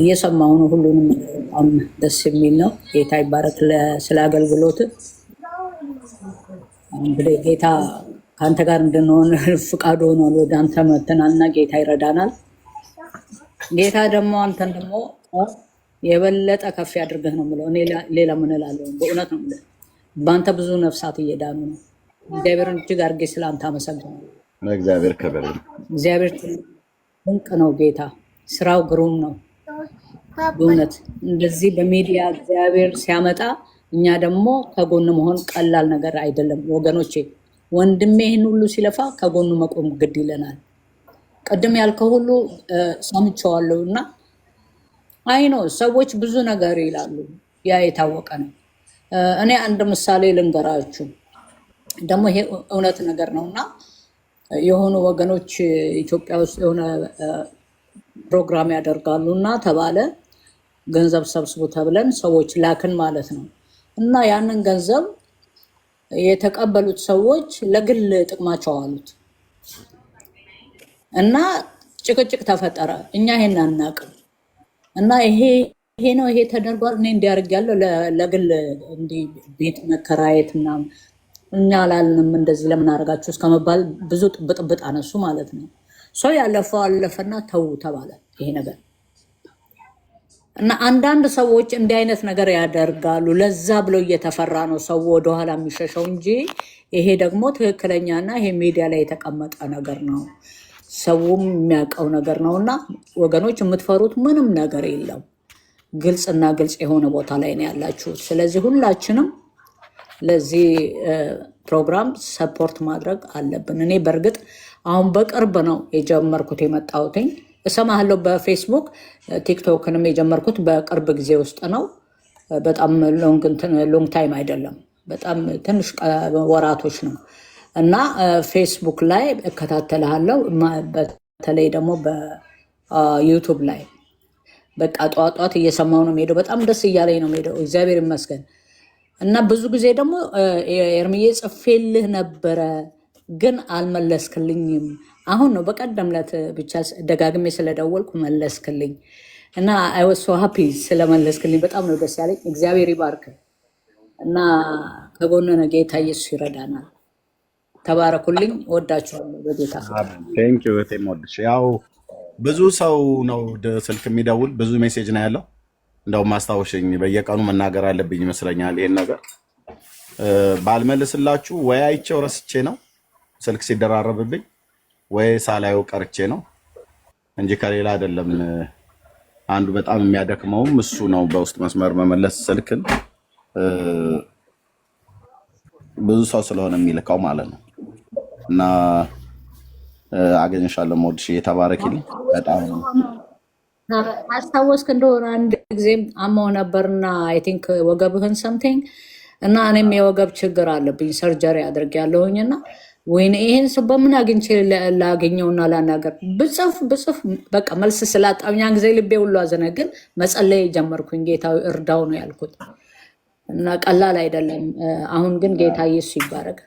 እየሰማሁ ነው። ሁሉንም በጣም ደስ የሚል ነው። ጌታ ይባረክ ስለ አገልግሎት። እንግዲህ ጌታ ከአንተ ጋር እንድንሆን ፍቃዱ ሆኗል። ወደ አንተ መተናልና ጌታ ይረዳናል። ጌታ ደግሞ አንተን ደግሞ የበለጠ ከፍ ያድርገህ ነው የምለው። እኔ ሌላ ምን እላለሁ? በእውነት ነው የምልህ። በአንተ ብዙ ነፍሳት እየዳኑ ነው። እግዚአብሔርን እጅግ አድርጌ ስለ አንተ አመሰግናለሁ። እግዚአብሔር ክብር። እግዚአብሔር ድንቅ ነው። ጌታ ስራው ግሩም ነው። በእውነት እንደዚህ በሚዲያ እግዚአብሔር ሲያመጣ እኛ ደግሞ ከጎን መሆን ቀላል ነገር አይደለም ወገኖቼ። ወንድሜ ይህን ሁሉ ሲለፋ ከጎኑ መቆም ግድ ይለናል። ቅድም ያልከው ሁሉ ሰምቼዋለሁ እና አይ ነው ሰዎች ብዙ ነገር ይላሉ። ያ የታወቀ ነው። እኔ አንድ ምሳሌ ልንገራችሁ። ደግሞ ይሄ እውነት ነገር ነው እና የሆኑ ወገኖች ኢትዮጵያ ውስጥ የሆነ ፕሮግራም ያደርጋሉ እና ተባለ ገንዘብ ሰብስቡ ተብለን ሰዎች ላክን ማለት ነው። እና ያንን ገንዘብ የተቀበሉት ሰዎች ለግል ጥቅማቸው አሉት እና ጭቅጭቅ ተፈጠረ። እኛ ይሄን አናውቅም እና ይሄ ነው ይሄ ተደርጓል። እኔ እንዲያርግ ያለው ለግል እንዲህ ቤት መከራየት ምናምን እኛ አላልንም። እንደዚህ ለምን አደረጋችሁ እስከመባል ብዙ ጥብጥብጥ አነሱ ማለት ነው። ሰው ያለፈው አለፈና ተው ተባለ ይሄ ነገር እና አንዳንድ ሰዎች እንዲህ አይነት ነገር ያደርጋሉ። ለዛ ብሎ እየተፈራ ነው ሰው ወደኋላ የሚሸሸው እንጂ ይሄ ደግሞ ትክክለኛና ይሄ ሚዲያ ላይ የተቀመጠ ነገር ነው። ሰውም የሚያውቀው ነገር ነው እና ወገኖች የምትፈሩት ምንም ነገር የለም። ግልጽና ግልጽ የሆነ ቦታ ላይ ነው ያላችሁት። ስለዚህ ሁላችንም ለዚህ ፕሮግራም ሰፖርት ማድረግ አለብን። እኔ በእርግጥ አሁን በቅርብ ነው የጀመርኩት የመጣሁትኝ። እሰማለሁ በፌስቡክ ቲክቶክንም የጀመርኩት በቅርብ ጊዜ ውስጥ ነው። በጣም ሎንግ ታይም አይደለም፣ በጣም ትንሽ ወራቶች ነው እና ፌስቡክ ላይ እከታተልሃለሁ። በተለይ ደግሞ በዩቱብ ላይ በቃ ጠዋት እየሰማሁ ነው የምሄደው። በጣም ደስ እያለኝ ነው የምሄደው። እግዚአብሔር ይመስገን። እና ብዙ ጊዜ ደግሞ ኤርምዬ ጽፌልህ ነበረ ግን አልመለስክልኝም። አሁን ነው በቀደም ዕለት ብቻ ደጋግሜ ስለደወልኩ መለስክልኝ እና አይ ዋዝ ሶ ሃፒ ስለመለስክልኝ በጣም ነው ደስ ያለኝ። እግዚአብሔር ይባርክ እና ከጎንነ ጌታ ኢየሱስ ይረዳናል። ተባረኩልኝ። ወዳችኋለሁ በጌታ ቴንክ ዩ ቴሞድሽ። ያው ብዙ ሰው ነው ስልክ የሚደውል ብዙ ሜሴጅ ነው ያለው። እንደው ማስታወሽኝ በየቀኑ መናገር አለብኝ ይመስለኛል። ይሄን ነገር ባልመልስላችሁ ወይ አይቼው ረስቼ ነው ስልክ ሲደራረብብኝ ወይ ሳላየው ቀርቼ ነው እንጂ ከሌላ አይደለም። አንዱ በጣም የሚያደክመውም እሱ ነው፣ በውስጥ መስመር መመለስ ስልክን ብዙ ሰው ስለሆነ የሚልካው ማለት ነው። እና አገኘሻለሁ ሞድሽ እየተባረኪልኝ በጣም አስታወስክ እንደሆነ አንድ ጊዜም አማው ነበርና አይ ቲንክ ወገብህን ሰምቲንግ እና እኔም የወገብ ችግር አለብኝ ሰርጀሪ አድርጌያለሁኝና ወይኔ ይሄን ሰው በምን አግኝቼ ላገኘውና ላናገር ብጽፍ በቃ መልስ ስላጣኝ ያን ጊዜ ልቤ ሁሉ አዘነ። ግን መጸለይ ጀመርኩኝ። ጌታ እርዳው ነው ያልኩት እና ቀላል አይደለም። አሁን ግን ጌታ ኢየሱስ ይባረክ።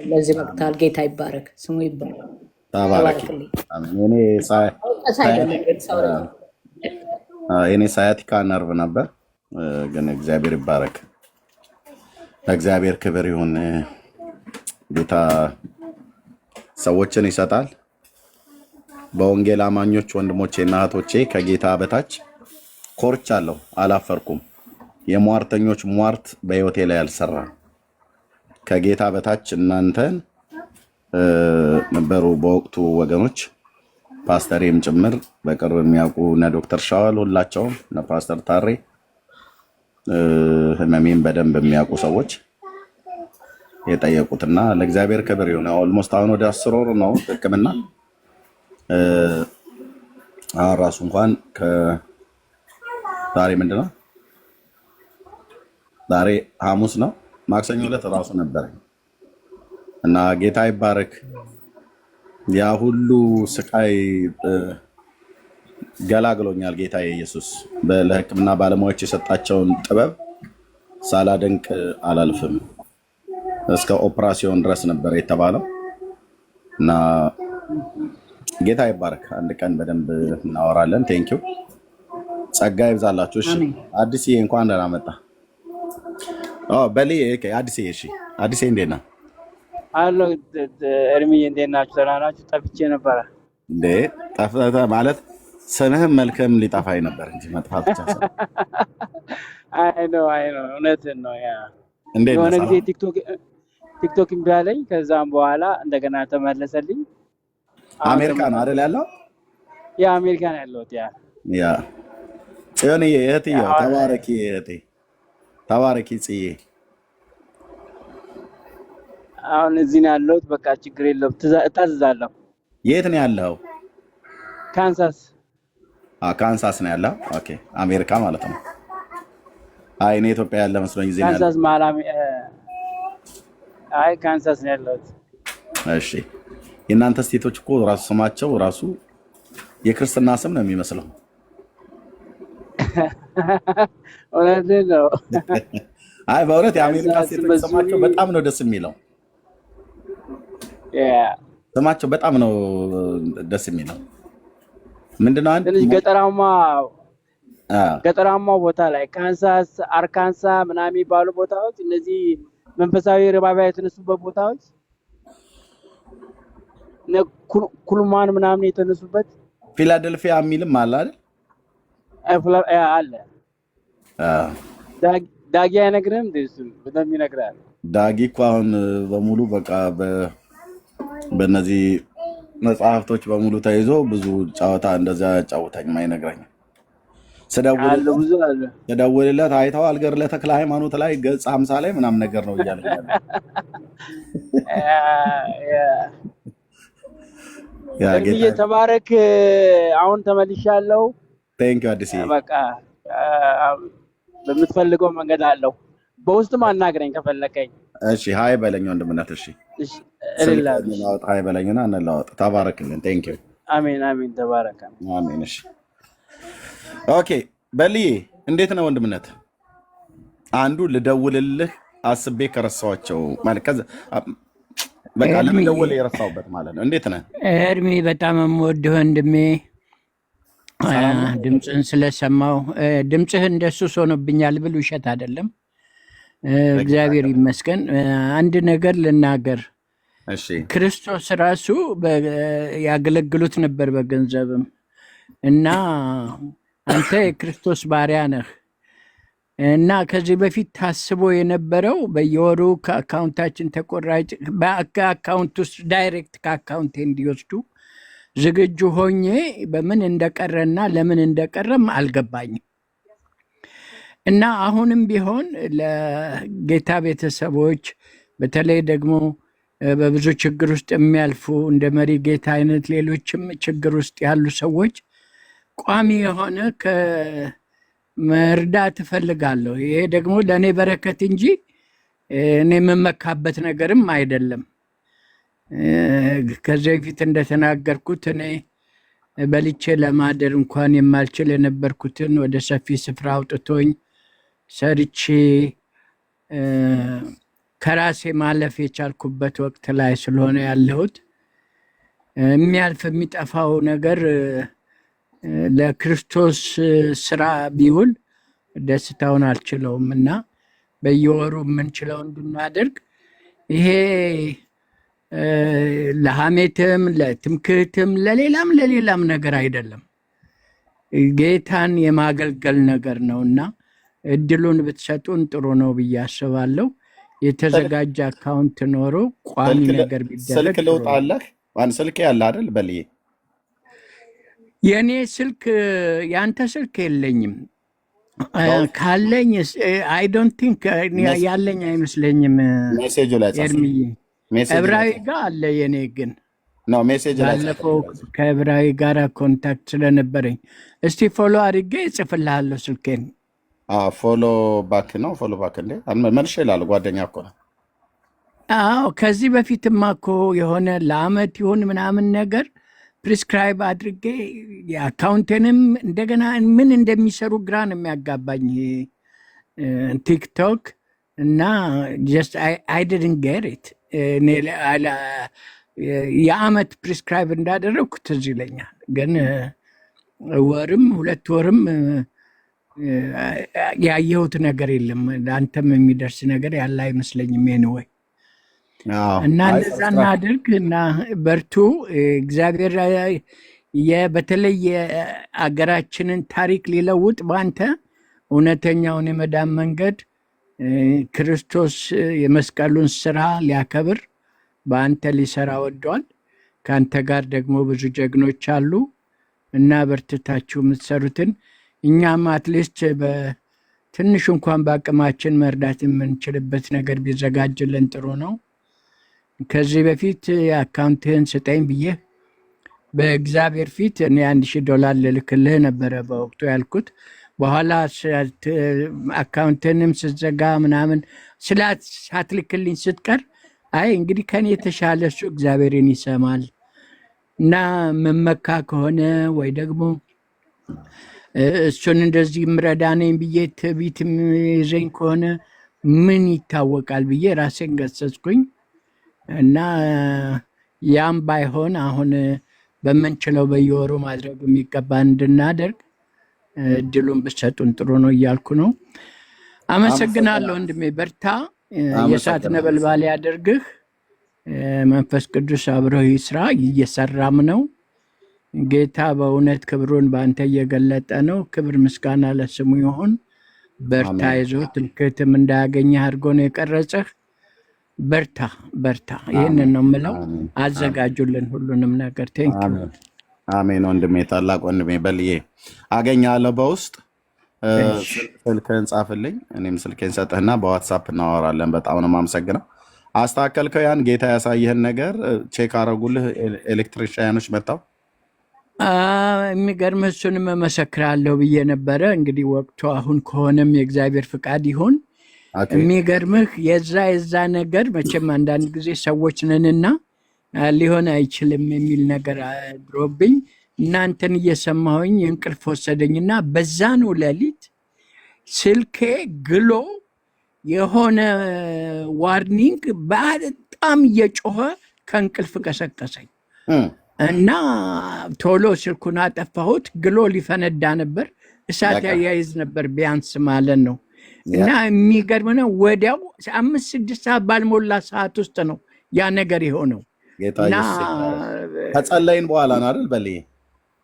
ለዚህ በቅታል። ጌታ ይባረክ፣ ስሙ ይባረክ። ተባረክ። አሜን። እኔ ሳያቲካ ነርቭ ነበር፣ ግን እግዚአብሔር ይባረክ። ለእግዚአብሔር ክብር ይሁን። ጌታ ሰዎችን ይሰጣል። በወንጌል አማኞች ወንድሞቼ እና እህቶቼ ከጌታ በታች ኮርቻለሁ፣ አላፈርኩም። የሟርተኞች ሟርት በሕይወቴ ላይ አልሰራም። ከጌታ በታች እናንተን ነበሩ በወቅቱ ወገኖች፣ ፓስተሬም ጭምር በቅርብ የሚያውቁ እነ ዶክተር ሻዋል ሁላቸውም እነ ፓስተር ታሬ ህመሜን በደንብ የሚያውቁ ሰዎች የጠየቁትና ለእግዚአብሔር ክብር ይሁን። ኦልሞስት አሁን ወደ 10 ወር ነው ሕክምና። አሁን ራሱ እንኳን ዛሬ ምንድነው? ዛሬ ሐሙስ ነው። ማክሰኞ ዕለት ራሱ ነበረኝ እና ጌታ ይባረክ። ያ ሁሉ ስቃይ ገላግሎኛል ጌታ ኢየሱስ። ለሕክምና ባለሙያዎች የሰጣቸውን ጥበብ ሳላደንቅ አላልፍም። እስከ ኦፕራሲዮን ድረስ ነበር የተባለው እና ጌታ ይባረክ። አንድ ቀን በደንብ እናወራለን። ቴንኪው ጸጋ ይብዛላችሁ። እሺ አሜን። አዲስዬ እንኳን ደህና መጣ። በሌ አዲስዬ። እሺ አዲስዬ እንዴት ነህ? አሎ እርምዬ እንዴት ናችሁ? ደህና ናችሁ? ጠፍቼ ነበረ። እንዴ ጠፍተህ ማለት ስምህም መልክህም ሊጠፋኝ ነበር እንጂ መጥፋት ብቻ ሰ አይ ነው እውነትን ነው። ያ እንዴት የሆነ ነህ? ጊዜ ቲክቶክ እምቢ አለኝ። ከዛም በኋላ እንደገና ተመለሰልኝ። አሁን አሜሪካ ነው ተመለሰ። አይደል ያለው? አሜሪካ ነው ያለሁት። ያ ጽዮንዬ እህትዬው አሁን ተባረኪ፣ እህቴ ተባረኪ ጽዬ። እዚህ ነው ያለሁት። በቃ ችግር የለውም። እታዝዛለሁ። የት ነው ያለው? ካንሳስ ካንሳስ ነው ያለው። ኦኬ አሜሪካ ማለት ነው። አይ እኔ ኢትዮጵያ ያለ መስሎኝ እዚህ ነው ያለው። ካንሳስ አይ ካንሳስ ነው ያለሁት። እሺ የእናንተ ስቴቶች እኮ ራሱ ስማቸው ራሱ የክርስትና ስም ነው የሚመስለው። እውነትን ነው። አይ በእውነት የአሜሪካ ካንሳስ ስቴቶች መሱሪ ስማቸው በጣም ነው ደስ የሚለው። ያ ስማቸው በጣም ነው ደስ የሚለው። ምንድነው አንድ ትንሽ አ ገጠራማ ቦታ ላይ ካንሳስ፣ አርካንሳ ምናምን የሚባሉ ቦታዎች እነዚህ መንፈሳዊ ርባቢያ የተነሱበት ቦታዎች ኩልማን ምናምን የተነሱበት ፊላደልፊያ የሚልም አለ አይደል? አለ። አ ዳጊ አይነግርህም? እሱም በደንብ ይነግራል። ዳጊ እኮ አሁን በሙሉ በቃ በእነዚህ መጽሐፍቶች በሙሉ ተይዞ ብዙ ጨዋታ እንደዚያ ያጫውተኝም አይነግረኝም። አለ ብዙ አለ። ስደውልለት አይተዋል ገድለ ተክለ ሃይማኖት ላይ ገጽ 50 ላይ ምናምን ነገር ነው እያለኝ ያለ። ያ ጌታ እርምዬ ተባረክ። አሁን ተመልሻለሁ። ቴንክ ዩ አዲስ። በቃ በምትፈልገው መንገድ አለው። በውስጥም አናግረኝ ከፈለከኝ። እሺ ሃይ በለኝ ወንድምነት። እሺ እሺ እልልሃለሁ። ስልክ ሃይ በለኝና እንለዋወጥ። ተባረክልን። ቴንክ ዩ። አሜን። ተባረክ። አሜን። እሺ ኦኬ በልዬ እንዴት ነው ወንድምነት? አንዱ ልደውልልህ አስቤ ከረሳኋቸው ማለት ከዛ በቃ ኤርሚ ለመደወል የረሳሁበት ማለት ነው። እንዴት ነህ? ኤርሚ በጣም የምወድህ ወንድሜ፣ ሰላም ነው? ድምፅህን ስለሰማው ድምፅህ እንደሱ ሆኖብኛል ብል ውሸት አይደለም። እግዚአብሔር ይመስገን። አንድ ነገር ልናገር። እሺ ክርስቶስ ራሱ ያገለግሉት ነበር በገንዘብም እና አንተ የክርስቶስ ባሪያ ነህ እና ከዚህ በፊት ታስቦ የነበረው በየወሩ ከአካውንታችን ተቆራጭ በአካውንት ውስጥ ዳይሬክት ከአካውንቴ እንዲወስዱ ዝግጁ ሆኜ በምን እንደቀረና ለምን እንደቀረም አልገባኝም። እና አሁንም ቢሆን ለጌታ ቤተሰቦች በተለይ ደግሞ በብዙ ችግር ውስጥ የሚያልፉ እንደ መሪ ጌታ አይነት ሌሎችም ችግር ውስጥ ያሉ ሰዎች ቋሚ የሆነ መርዳት እፈልጋለሁ። ይሄ ደግሞ ለእኔ በረከት እንጂ እኔ የምመካበት ነገርም አይደለም። ከዚህ በፊት እንደተናገርኩት እኔ በልቼ ለማደር እንኳን የማልችል የነበርኩትን ወደ ሰፊ ስፍራ አውጥቶኝ ሰርቼ ከራሴ ማለፍ የቻልኩበት ወቅት ላይ ስለሆነ ያለሁት የሚያልፍ የሚጠፋው ነገር ለክርስቶስ ስራ ቢውል ደስታውን አልችለውም እና በየወሩ የምንችለው እንድናደርግ ይሄ ለሐሜትም ለትምክህትም ለሌላም ነገር አይደለም፣ ጌታን የማገልገል ነገር ነው እና እድሉን ብትሰጡን ጥሩ ነው ብዬ አስባለሁ። የተዘጋጀ አካውንት ኖሮ ቋሚ ነገር ቢደረግ ስልክ ልውጣለህ? ስልክ ያለ አይደል በልዬ? የእኔ ስልክ የአንተ ስልክ የለኝም። ካለኝ አይ ዶንት ቲንክ ያለኝ አይመስለኝም። ሜሴጁ ላይ ጻፍ። ኤርሚዬ ሜሴጅ ላይ ዕብራዊ ጻፍ። ጋር አለ የኔ ግን ነው ሜሴጅ ላይ ጻፍ። ባለፈው ከዕብራዊ ጋር ኮንታክት ስለነበረኝ እስቲ ፎሎ አድርጌ እጽፍልሃለሁ ስልኬን። ፎሎ ባክ ነው። ፎሎ ባክ እንዴ መልሼ እላለሁ። ጓደኛ እኮ ነው። አዎ ከዚህ በፊትማ እኮ የሆነ ለአመት ይሁን ምናምን ነገር ፕሪስክራይብ አድርጌ የአካውንቴንም እንደገና ምን እንደሚሰሩ ግራ ነው የሚያጋባኝ ቲክቶክ እና ጀስት አይ ዲድንት ጌት ኢት። የአመት ፕሪስክራይብ እንዳደረግኩ ትዝ ይለኛል፣ ግን ወርም 2 ወርም ያየሁት ነገር የለም። ለአንተም የሚደርስ ነገር ያለ አይመስለኝም። ወይ እና እንደዛ እናድርግ እና በርቱ። እግዚአብሔር በተለይ የአገራችንን ታሪክ ሊለውጥ በአንተ እውነተኛውን የመዳን መንገድ ክርስቶስ የመስቀሉን ስራ ሊያከብር በአንተ ሊሰራ ወዷል። ከአንተ ጋር ደግሞ ብዙ ጀግኖች አሉ እና በርትታችሁ የምትሰሩትን እኛም አትሊስት በትንሹ እንኳን በአቅማችን መርዳት የምንችልበት ነገር ቢዘጋጅልን ጥሩ ነው። ከዚህ በፊት አካውንትህን ስጠኝ ብዬ በእግዚአብሔር ፊት እኔ $1000 ልልክልህ ነበረ በወቅቱ ያልኩት። በኋላ አካውንትንም ስትዘጋ ምናምን ሳትልክልኝ ስትቀር አይ እንግዲህ ከኔ የተሻለ እሱ እግዚአብሔርን ይሰማል እና መመካ ከሆነ ወይ ደግሞ እሱን እንደዚህ ምረዳነኝ ብዬ ትዕቢት ይዘኝ ከሆነ ምን ይታወቃል ብዬ ራሴን ገሰጽኩኝ እና ያም ባይሆን አሁን በምንችለው በየወሩ ማድረግ የሚገባ እንድናደርግ እድሉን ብትሰጡን ጥሩ ነው እያልኩ ነው። አመሰግናለሁ ወንድሜ፣ በርታ፣ የእሳት ነበልባል ያደርግህ፣ መንፈስ ቅዱስ አብረው ይስራ፣ እየሰራም ነው። ጌታ በእውነት ክብሩን በአንተ እየገለጠ ነው። ክብር ምስጋና ለስሙ ይሁን። በርታ፣ ይዞ ትምክህትም እንዳያገኘህ አድርጎ ነው የቀረጸህ። በርታ በርታ፣ ይህንን ነው የምለው። አዘጋጁልን ሁሉንም ነገር። ቴንኪው። አሜን ወንድሜ፣ ታላቅ ወንድሜ በልዬ አገኛለሁ። በውስጥ ስልክህን ጻፍልኝ፣ እኔም ስልኬን ሰጥህና በዋትሳፕ እናወራለን። በጣም ነው የማመሰግነው። አስተካከልከው? ያን ጌታ ያሳየህን ነገር ቼክ አረጉልህ ኤሌክትሪሽያኖች መጥተው? የሚገርም እሱንም እመሰክራለሁ ብዬ ነበረ። እንግዲህ ወቅቱ አሁን ከሆነም የእግዚአብሔር ፍቃድ ይሁን። የሚገርምህ የዛ ነገር መቼም አንዳንድ ጊዜ ሰዎች ነንና ሊሆን አይችልም የሚል ነገር ድሮብኝ እናንተን እየሰማሁኝ እንቅልፍ ወሰደኝና በዛኑ ሌሊት ስልኬ ግሎ የሆነ ዋርኒንግ በጣም እየጮኸ ከእንቅልፍ ቀሰቀሰኝ እና ቶሎ ስልኩን አጠፋሁት። ግሎ ሊፈነዳ ነበር፣ እሳት ያያይዝ ነበር ቢያንስ ማለት ነው። እና የሚገርም ነው፣ ወዲያው 5-6 ሰዓት ባልሞላ ሰዓት ውስጥ ነው ያ ነገር የሆነው። ከጸለይን በኋላ ነው አይደል በልዬ?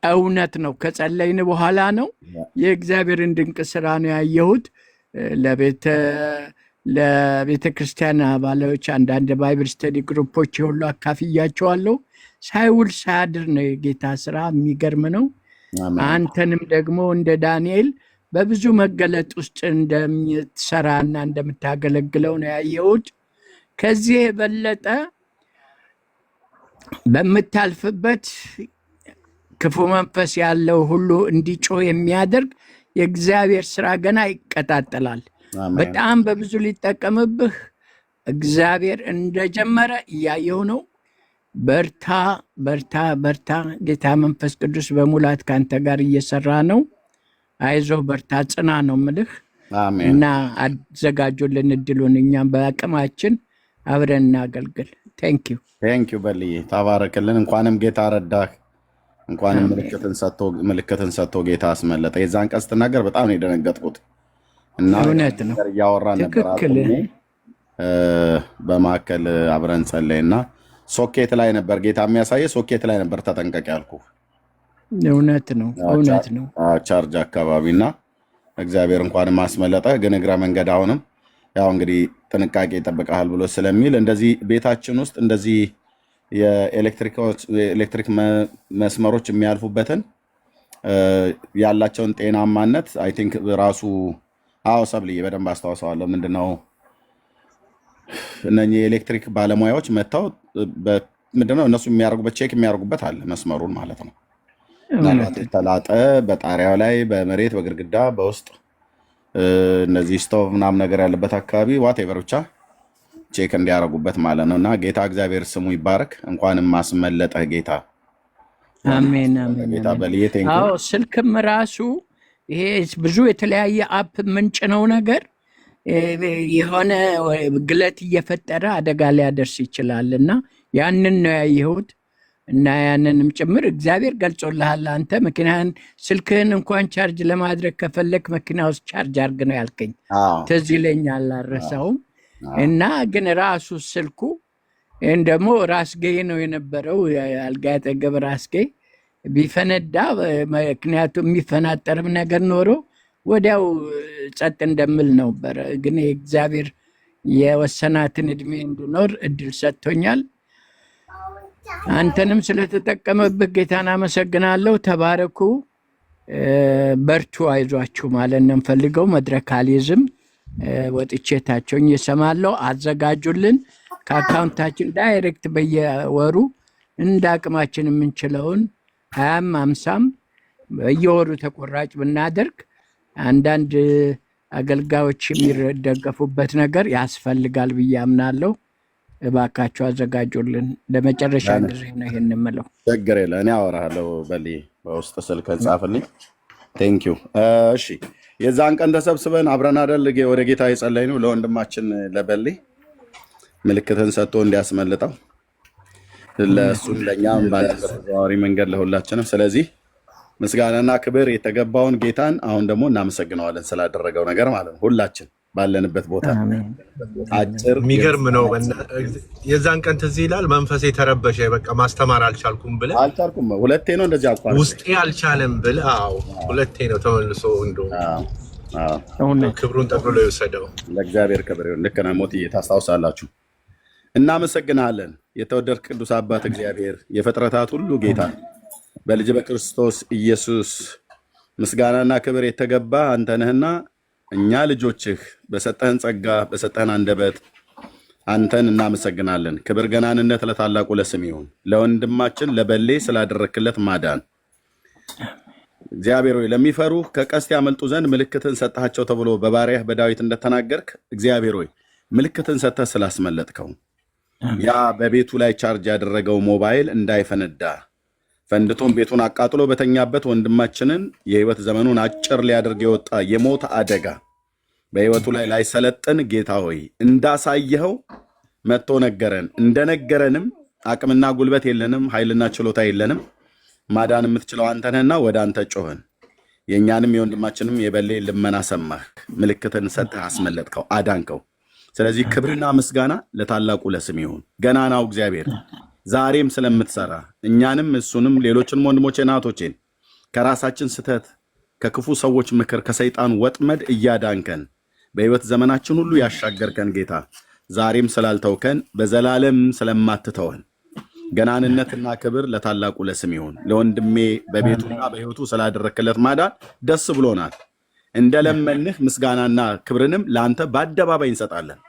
እውነት ነው፣ ከጸለይን በኋላ ነው። የእግዚአብሔርን ድንቅ ስራ ነው ያየሁት። ለቤተ ክርስቲያን አባሎች አንዳንድ ባይብል ስተዲ ግሩፖች የሁሉ አካፍያቸዋለሁ። ሳይውል ሳያድር ነው የጌታ ስራ። የሚገርም ነው። አንተንም ደግሞ እንደ ዳንኤል በብዙ መገለጥ ውስጥ እንደምትሰራና እንደምታገለግለው ነው ያየሁት። ከዚህ የበለጠ በምታልፍበት ክፉ መንፈስ ያለው ሁሉ እንዲጮህ የሚያደርግ የእግዚአብሔር ስራ ገና ይቀጣጠላል። በጣም በብዙ ሊጠቀምብህ እግዚአብሔር እንደጀመረ እያየሁ ነው። በርታ በርታ በርታ። ጌታ መንፈስ ቅዱስ በሙላት ከአንተ ጋር እየሰራ ነው። አይዞህ በርታ፣ ጽና ነው ምልህ እና አዘጋጁልን እድሉን። እኛም በአቅማችን አብረን እናገልግል። ቴንኪው በልዬ፣ ተባረክልን። እንኳንም ጌታ ረዳህ፣ እንኳንም ምልክትን ሰጥቶ ጌታ አስመለጠ። የዛን ቀን ስትናገር በጣም ነው የደነገጥኩት እና እውነት ነው እያወራን ነበር በማዕከል አብረን ጸለይና ሶኬት ላይ ነበር ጌታ የሚያሳየ፣ ሶኬት ላይ ነበር ተጠንቀቅ ያልኩ። እውነት ነው እውነት ነው። ቻርጅ አካባቢ እና እግዚአብሔር እንኳንም አስመለጠ። ግን እግረ መንገድ አሁንም ያው እንግዲህ ጥንቃቄ ይጠብቃል ብሎ ስለሚል እንደዚህ ቤታችን ውስጥ እንደዚህ የኤሌክትሪክ መስመሮች የሚያልፉበትን ያላቸውን ጤናማነት አይ ቲንክ ራሱ ሰብልዬ በደንብ አስታውሰዋለሁ። ምንድነው እነኚህ የኤሌክትሪክ ባለሙያዎች መጥተው ምንድነው እነሱ የሚያደርጉበት ቼክ የሚያደርጉበት አለ መስመሩን ማለት ነው። ተላጠ በጣሪያው ላይ በመሬት በግድግዳ በውስጥ እነዚህ ስቶቭ ምናምን ነገር ያለበት አካባቢ ዋቴቨር ብቻ ቼክ እንዲያደርጉበት ማለት ነው። እና ጌታ እግዚአብሔር ስሙ ይባረክ። እንኳንም ማስመለጠህ ጌታ። አሜን አሜን። ጌታ በልዬ ስልክም ራሱ ይሄ ብዙ የተለያየ አፕ ምንጭ ነው ነገር የሆነ ግለት እየፈጠረ አደጋ ሊያደርስ ይችላል እና ያንን ነው ያየሁት። እና ያንንም ጭምር እግዚአብሔር ገልጾልሃል። አንተ መኪናህን ስልክህን እንኳን ቻርጅ ለማድረግ ከፈለክ መኪና ውስጥ ቻርጅ አድርግ ነው ያልከኝ። ትዝ ይለኛል፣ አልረሳውም። እና ግን ራሱ ስልኩ ይህን ደግሞ ራስጌ ነው የነበረው፣ አልጋ ያጠገብ ራስጌ ቢፈነዳ፣ ምክንያቱም የሚፈናጠርም ነገር ኖሮ ወዲያው ጸጥ እንደምል ነበረ። ግን እግዚአብሔር የወሰናትን እድሜ እንድኖር እድል ሰጥቶኛል። አንተንም ስለተጠቀመብህ ጌታን አመሰግናለሁ። ተባረኩ፣ በርቱ፣ አይዟችሁ ማለት ነው የምፈልገው። መድረክ አልይዝም፣ ወጥቼ ታቸውኝ እሰማለሁ። አዘጋጁልን ከአካውንታችን ዳይሬክት በየወሩ እንደ አቅማችን የምንችለውን 20ም 50ም በየወሩ ተቆራጭ ብናደርግ አንዳንድ አገልጋዮች የሚደገፉበት ነገር ያስፈልጋል ብዬ አምናለሁ። እባካችሁ አዘጋጁልን። ለመጨረሻ ጊዜ ነው ይሄን የምለው። ችግር የለ፣ እኔ አወራለሁ። በሊ በውስጥ ስልክ ጻፍልኝ። ቴንክ ዩ። እሺ፣ የዛን ቀን ተሰብስበን አብረን አይደል ወደ ጌታ የጸለይ ነው። ለወንድማችን ለበሊ ምልክትን ሰጥቶ እንዲያስመልጠው ለእሱም ለእኛም ባለተዘዋዋሪ መንገድ ለሁላችንም። ስለዚህ ምስጋናና ክብር የተገባውን ጌታን አሁን ደግሞ እናመሰግነዋለን ስላደረገው ነገር ማለት ነው። ሁላችን ባለንበት ቦታ አጭር የሚገርም ነው። የዛን ቀን ትዝ ይላል። መንፈሴ ተረበሸ። በቃ ማስተማር አልቻልኩም ብለህ አልቻልኩም። ሁለቴ ነው እንደዚህ አቋርጬ ውስጤ አልቻለም ብለህ። አዎ ሁለቴ ነው ተመልሶ እንደውም ክብሩን ጠቅልሎ የወሰደው። ለእግዚአብሔር ክብር ይሁን። ልክ ነህ ሞትዬ፣ ታስታውሳላችሁ። እናመሰግናለን የተወደድክ ቅዱስ አባት እግዚአብሔር፣ የፍጥረታት ሁሉ ጌታ፣ በልጅ በክርስቶስ ኢየሱስ ምስጋናና ክብር የተገባ አንተ ነህና እኛ ልጆችህ በሰጠህን ጸጋ በሰጠህን አንደበት አንተን እናመሰግናለን። ክብር ገናንነት ለታላቁ ለስም ይሁን። ለወንድማችን ለበሌ ስላደረክለት ማዳን እግዚአብሔር ሆይ ለሚፈሩህ ከቀስት ያመልጡ ዘንድ ምልክትን ሰጥሃቸው ተብሎ በባሪያህ በዳዊት እንደተናገርክ እግዚአብሔር ሆይ ምልክትን ሰጥተህ ስላስመለጥከው ያ በቤቱ ላይ ቻርጅ ያደረገው ሞባይል እንዳይፈነዳ ፈንድቶም ቤቱን አቃጥሎ በተኛበት ወንድማችንን የህይወት ዘመኑን አጭር ሊያደርግ የወጣ የሞት አደጋ በህይወቱ ላይ ላይሰለጥን ጌታ ሆይ እንዳሳየኸው መጥቶ ነገረን። እንደነገረንም አቅምና ጉልበት የለንም፣ ኃይልና ችሎታ የለንም። ማዳን የምትችለው አንተ ነህና ወደ አንተ ጮህን። የእኛንም የወንድማችንም የበሌ ልመና ሰማህ፣ ምልክትን ሰጥህ፣ አስመለጥከው፣ አዳንከው። ስለዚህ ክብርና ምስጋና ለታላቁ ለስም ይሁን። ገናናው እግዚአብሔር ዛሬም ስለምትሰራ እኛንም እሱንም ሌሎችንም ወንድሞቼን እህቶቼን ከራሳችን ስተት ከክፉ ሰዎች ምክር ከሰይጣን ወጥመድ እያዳንከን በህይወት ዘመናችን ሁሉ ያሻገርከን ጌታ ዛሬም ስላልተውከን በዘላለም ስለማትተወን ገናንነትና ክብር ለታላቁ ለስም ይሁን። ለወንድሜ በቤቱና በህይወቱ ስላደረክለት ማዳን ደስ ብሎናል። እንደለመንህ ምስጋናና ክብርንም ለአንተ በአደባባይ እንሰጣለን።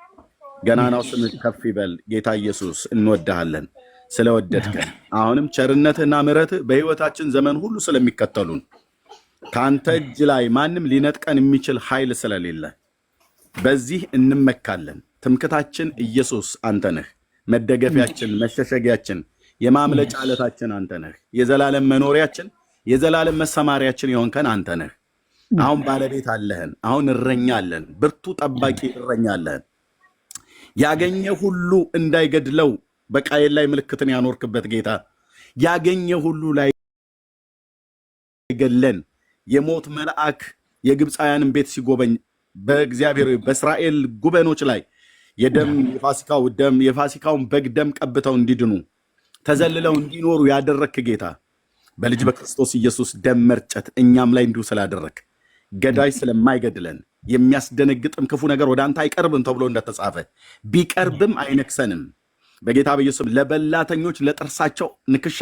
ገናናው ስምህ ከፍ ይበል ጌታ ኢየሱስ፣ እንወድሃለን ስለወደድከን። አሁንም ቸርነትህና ምሕረትህ በህይወታችን ዘመን ሁሉ ስለሚከተሉን ከአንተ እጅ ላይ ማንም ሊነጥቀን የሚችል ኃይል ስለሌለ በዚህ እንመካለን። ትምክታችን ኢየሱስ አንተ ነህ። መደገፊያችን፣ መሸሸጊያችን፣ የማምለጫ ዓለታችን አንተ ነህ። የዘላለም መኖሪያችን፣ የዘላለም መሰማሪያችን የሆንከን አንተ ነህ። አሁን ባለቤት አለህን። አሁን እረኛ አለን። ብርቱ ጠባቂ እረኛ አለህን። ያገኘ ሁሉ እንዳይገድለው በቃየል ላይ ምልክትን ያኖርክበት ጌታ፣ ያገኘ ሁሉ ላይ ገለን የሞት መልአክ የግብፃውያንን ቤት ሲጎበኝ በእግዚአብሔር በእስራኤል ጉበኖች ላይ የፋሲካውን በግ ደም ቀብተው እንዲድኑ ተዘልለው እንዲኖሩ ያደረክ ጌታ፣ በልጅ በክርስቶስ ኢየሱስ ደም መርጨት እኛም ላይ እንዲሁ ስላደረክ ገዳይ ስለማይገድለን የሚያስደነግጥም ክፉ ነገር ወደ አንተ አይቀርብም ተብሎ እንደተጻፈ ቢቀርብም አይነክሰንም። በጌታ በኢየሱስ ለበላተኞች ለጥርሳቸው ንክሻ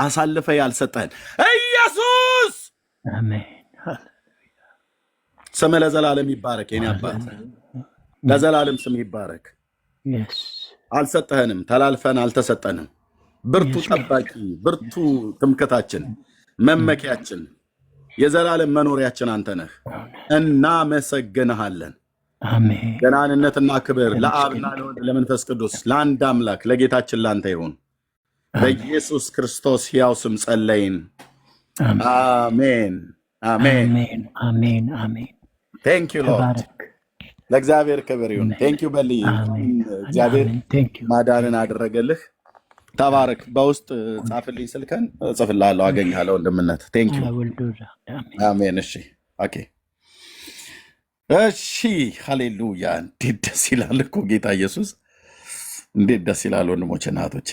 አሳልፈ ያልሰጠን ኢየሱስ አሜን። ስም ለዘላለም ይባረክ። የኔ አባት ለዘላለም ስም ይባረክ። አልሰጠህንም፣ ተላልፈን አልተሰጠንም። ብርቱ ጠባቂ፣ ብርቱ ትምክታችን፣ መመኪያችን፣ የዘላለም መኖሪያችን አንተ ነህ። እናመሰግንሃለን። ገናንነትና ክብር ለአብና ለወልድ ለመንፈስ ቅዱስ ለአንድ አምላክ ለጌታችን ላንተ ይሁን። በኢየሱስ ክርስቶስ ሕያው ስም ጸለይን። አሜን፣ አሜን፣ አሜን፣ አሜን። ቴንክ ዩ ሎርድ። ለእግዚአብሔር ክብር ይሁን። ቴንክ ዩ በልይ። እግዚአብሔር ማዳንን አደረገልህ። ተባረክ። በውስጥ ጻፍልኝ ስልከን እጽፍልሃለሁ፣ አገኝሃለሁ ወንድምነት። ቴንክ ዩ አሜን። እሺ ኦኬ እሺ ሃሌሉያ። እንዴት ደስ ይላል እኮ ጌታ ኢየሱስ፣ እንዴት ደስ ይላል ወንድሞቼ እናቶቼ።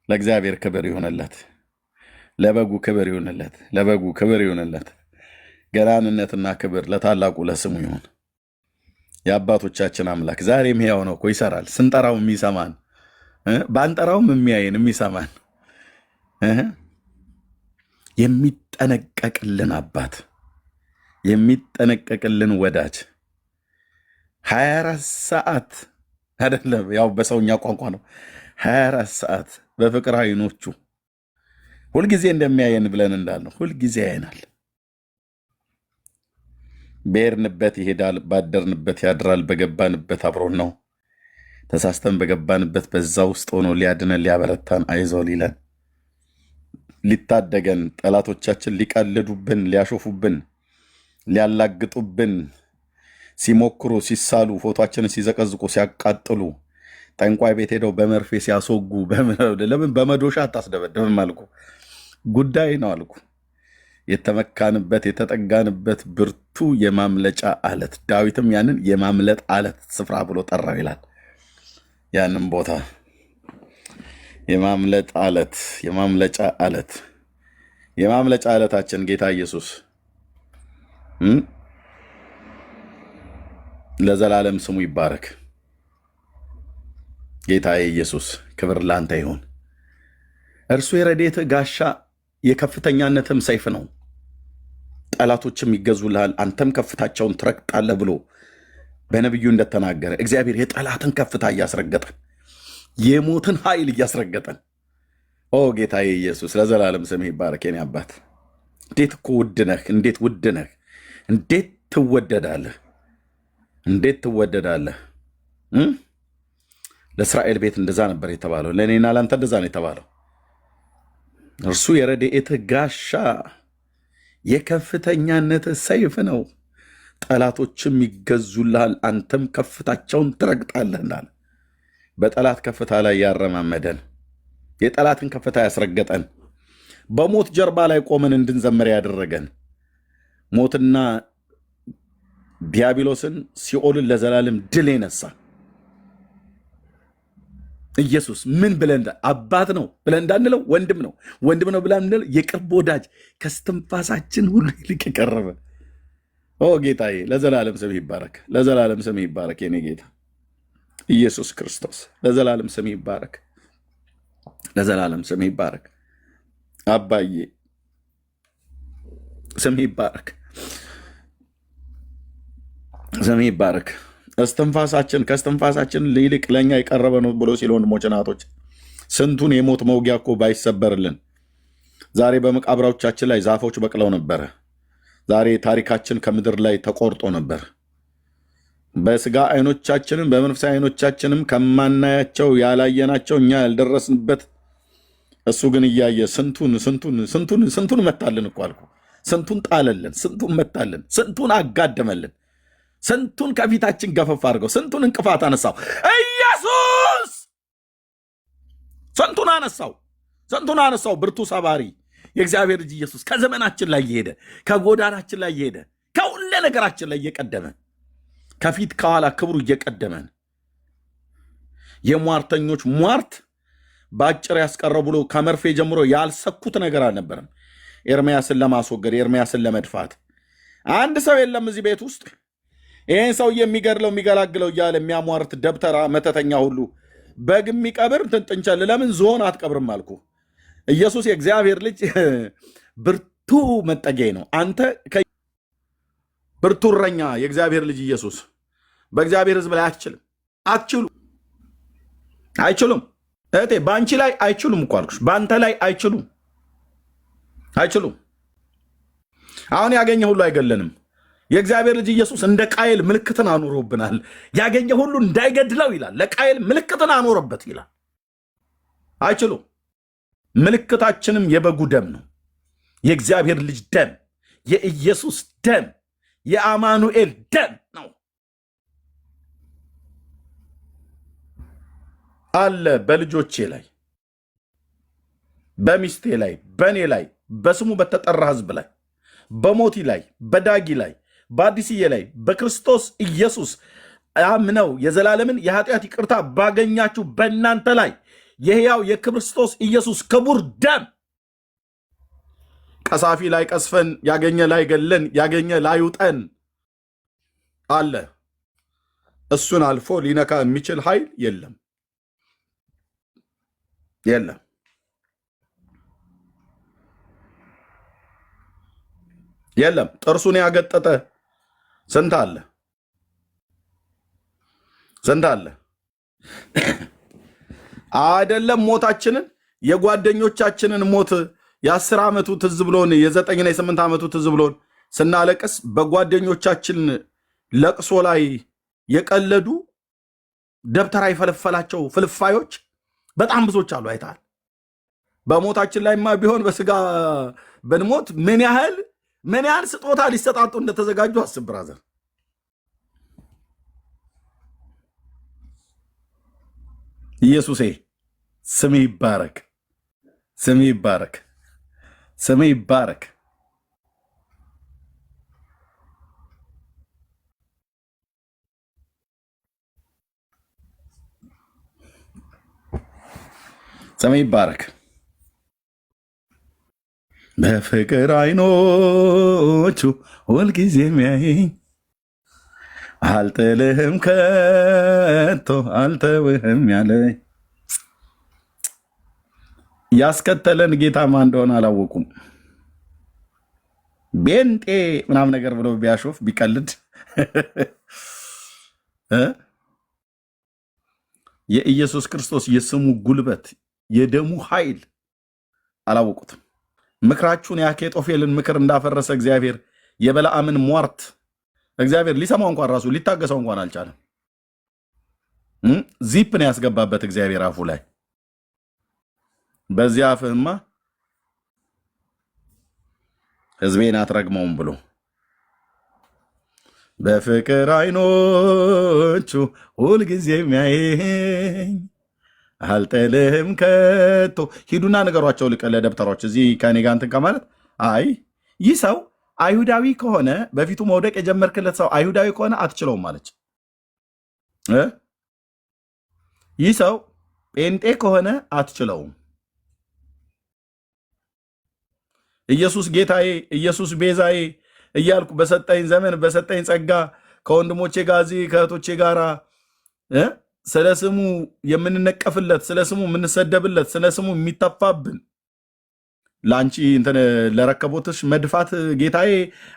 ለእግዚአብሔር ክብር ይሆንለት፣ ለበጉ ክብር ይሆንለት፣ ለበጉ ክብር ይሆንለት። ገናንነትና ክብር ለታላቁ ለስሙ ይሁን። የአባቶቻችን አምላክ ዛሬም ሕያው ነው እኮ ይሰራል። ስንጠራው የሚሰማን ባንጠራውም የሚያየን የሚሰማን የሚጠነቀቅልን አባት የሚጠነቀቅልን ወዳጅ 24 ሰዓት አይደለም፣ ያው በሰውኛ ቋንቋ ነው 24 ሰዓት በፍቅር አይኖቹ ሁልጊዜ እንደሚያየን ብለን እንዳልነው ሁልጊዜ ያየናል። በሄድንበት ይሄዳል፣ ባደርንበት ያድራል፣ በገባንበት አብሮን ነው። ተሳስተን በገባንበት በዛ ውስጥ ሆኖ ሊያድነን ሊያበረታን አይዞህ ሊለን ሊታደገን ጠላቶቻችን ሊቀልዱብን ሊያሾፉብን ሊያላግጡብን ሲሞክሩ ሲሳሉ ፎቶአችንን ሲዘቀዝቁ ሲያቃጥሉ ጠንቋይ ቤት ሄደው በመርፌ ሲያስወጉ ለምን በመዶሻ አታስደበድብም አልኩ። ጉዳይ ነው አልኩ። የተመካንበት የተጠጋንበት ብርቱ የማምለጫ አለት፣ ዳዊትም ያንን የማምለጥ አለት ስፍራ ብሎ ጠራው ይላል። ያንን ቦታ የማምለጥ አለት፣ የማምለጫ አለት፣ የማምለጫ አለታችን ጌታ ኢየሱስ ለዘላለም ስሙ ይባረክ። ጌታ ኢየሱስ ክብር ላንተ ይሁን። እርሱ የረድኤትህ ጋሻ የከፍተኛነትም ሰይፍ ነው። ጠላቶችም ይገዙልሃል፣ አንተም ከፍታቸውን ትረግጣለህ ብሎ በነቢዩ እንደተናገረ እግዚአብሔር የጠላትን ከፍታ እያስረገጠን የሞትን ኃይል እያስረገጠን፣ ኦ ጌታ ኢየሱስ ለዘላለም ስምህ ይባረክ። የኔ አባት እንዴት እኮ ውድ ነህ! እንዴት ውድ ነህ! እንዴት ትወደዳለህ! እንዴት ትወደዳለህ! ለእስራኤል ቤት እንደዛ ነበር የተባለው፣ ለእኔና ለአንተ እንደዛ ነው የተባለው። እርሱ የረድኤትህ ጋሻ የከፍተኛነትህ ሰይፍ ነው። ጠላቶችም ይገዙልሃል፣ አንተም ከፍታቸውን ትረግጣለህ እንዳለ በጠላት ከፍታ ላይ ያረማመደን፣ የጠላትን ከፍታ ያስረገጠን፣ በሞት ጀርባ ላይ ቆመን እንድንዘምር ያደረገን፣ ሞትና ዲያብሎስን ሲኦልን ለዘላለም ድል የነሳ ኢየሱስ ምን ብለን አባት ነው ብለን እንዳንለው ወንድም ነው፣ ወንድም ነው ብለን እንዳንለው የቅርብ ወዳጅ፣ ከስትንፋሳችን ሁሉ ይልቅ የቀረበ ኦ ጌታዬ ለዘላለም ስምህ ይባረክ፣ ለዘላለም ስምህ ይባረክ። የኔ ጌታ ኢየሱስ ክርስቶስ ለዘላለም ስምህ ይባረክ፣ ለዘላለም ስምህ ይባረክ። አባዬ ስምህ ይባረክ፣ ስምህ ይባረክ። እስትንፋሳችን ከስትንፋሳችን ይልቅ ለእኛ የቀረበ ነው ብሎ ሲል ወንድሞች ናቶች፣ ስንቱን የሞት መውጊያ እኮ ባይሰበርልን ዛሬ በመቃብራዎቻችን ላይ ዛፎች በቅለው ነበረ። ዛሬ ታሪካችን ከምድር ላይ ተቆርጦ ነበር። በስጋ አይኖቻችንም በመንፈሳዊ አይኖቻችንም ከማናያቸው ያላየናቸው እኛ ያልደረስንበት እሱ ግን እያየ ስንቱን መታልን እኮ አልኩ። ስንቱን ጣለልን፣ ስንቱን መታልን፣ ስንቱን አጋደመልን፣ ስንቱን ከፊታችን ገፈፍ አድርገው፣ ስንቱን እንቅፋት አነሳው ኢየሱስ። ስንቱን አነሳው፣ ስንቱን አነሳው። ብርቱ ሰባሪ የእግዚአብሔር ልጅ ኢየሱስ ከዘመናችን ላይ እየሄደ ከጎዳናችን ላይ እየሄደ ከሁሉ ነገራችን ላይ እየቀደመ ከፊት ከኋላ ክብሩ እየቀደመን የሟርተኞች ሟርት በአጭር ያስቀረው ብሎ ከመርፌ ጀምሮ ያልሰኩት ነገር አልነበረም። ኤርምያስን ለማስወገድ ኤርምያስን ለመድፋት አንድ ሰው የለም እዚህ ቤት ውስጥ ይህን ሰው የሚገድለው የሚገላግለው እያለ የሚያሟርት ደብተራ መተተኛ ሁሉ በግ የሚቀብር ጥንቸል ለምን ዝሆን አትቀብርም አልኩ። ኢየሱስ የእግዚአብሔር ልጅ ብርቱ መጠጊያ ነው። አንተ ብርቱ እረኛ የእግዚአብሔር ልጅ ኢየሱስ በእግዚአብሔር ሕዝብ ላይ አይችሉም። እህቴ በአንቺ ላይ አይችሉም እኮ አልኩሽ። በአንተ ላይ አይችሉም። አሁን ያገኘ ሁሉ አይገለንም። የእግዚአብሔር ልጅ ኢየሱስ እንደ ቃየል ምልክትን አኑሮብናል። ያገኘ ሁሉ እንዳይገድለው ይላል። ለቃየል ምልክትን አኖረበት ይላል። አይችሉም። ምልክታችንም የበጉ ደም ነው። የእግዚአብሔር ልጅ ደም፣ የኢየሱስ ደም፣ የአማኑኤል ደም ነው። አለ በልጆቼ ላይ፣ በሚስቴ ላይ፣ በእኔ ላይ፣ በስሙ በተጠራ ህዝብ ላይ፣ በሞቲ ላይ፣ በዳጊ ላይ፣ በአዲስዬ ላይ በክርስቶስ ኢየሱስ አምነው የዘላለምን የኃጢአት ይቅርታ ባገኛችሁ በእናንተ ላይ የሕያው የክርስቶስ ኢየሱስ ክቡር ደም ቀሳፊ ላይ ቀስፈን ያገኘ ላይ ገለን ያገኘ ላይ ውጠን አለ። እሱን አልፎ ሊነካ የሚችል ኃይል የለም የለም። የለም። ጥርሱን ያገጠጠ ስንት አለ ስንት አለ። አይደለም ሞታችንን የጓደኞቻችንን ሞት የ10 ዓመቱ ትዝ ብሎን የ9ና የ8 ዓመቱ ትዝ ብሎን ስናለቅስ በጓደኞቻችን ለቅሶ ላይ የቀለዱ ደብተራ የፈለፈላቸው ፍልፋዮች በጣም ብዙዎች አሉ። አይተሃል። በሞታችን ላይማ ቢሆን በስጋ ብንሞት ምን ያህል ስጦታ ሊሰጣጡ እንደተዘጋጁ አስብ ብራዘር። ኢየሱሴ ስም ይባረክ፣ ስም ይባረክ፣ ስም ይባረክ። ስም ይባረክ። በፍቅር አይኖቹ ሁልጊዜ የሚያየኝ አልጥልህም ከቶ አልተውህም ያለኝ ያስከተለን ጌታ ማን እንደሆነ አላወቁም። ቤንጤ ምናምን ነገር ብሎ ቢያሾፍ ቢቀልድ የኢየሱስ ክርስቶስ የስሙ ጉልበት የደሙ ኃይል አላወቁትም። ምክራችሁን የአኬጦፌልን ምክር እንዳፈረሰ እግዚአብሔር የበለዓምን ሟርት እግዚአብሔር ሊሰማው እንኳን ራሱ ሊታገሰው እንኳን አልቻለም። ዚፕን ያስገባበት እግዚአብሔር አፉ ላይ በዚያ አፍህማ ሕዝቤን አትረግመውም ብሎ በፍቅር አይኖቹ ሁልጊዜ የሚያየኝ አልጥልህም ከቶ። ሂዱና ንገሯቸው ለደብተሮች እዚህ ከኔ ጋር እንትን ከማለት አይ ይህ ሰው አይሁዳዊ ከሆነ በፊቱ መውደቅ የጀመርክለት ሰው አይሁዳዊ ከሆነ አትችለውም አለች። ይህ ሰው ጴንጤ ከሆነ አትችለውም። ኢየሱስ ጌታዬ፣ ኢየሱስ ቤዛዬ እያልኩ በሰጠኝ ዘመን በሰጠኝ ጸጋ ከወንድሞቼ ጋር እዚህ ከእህቶቼ ጋር ስለ ስሙ የምንነቀፍለት፣ ስለ ስሙ የምንሰደብለት፣ ስለ ስሙ የሚተፋብን ለአንቺ እንትን ለረከቦትሽ መድፋት ጌታዬ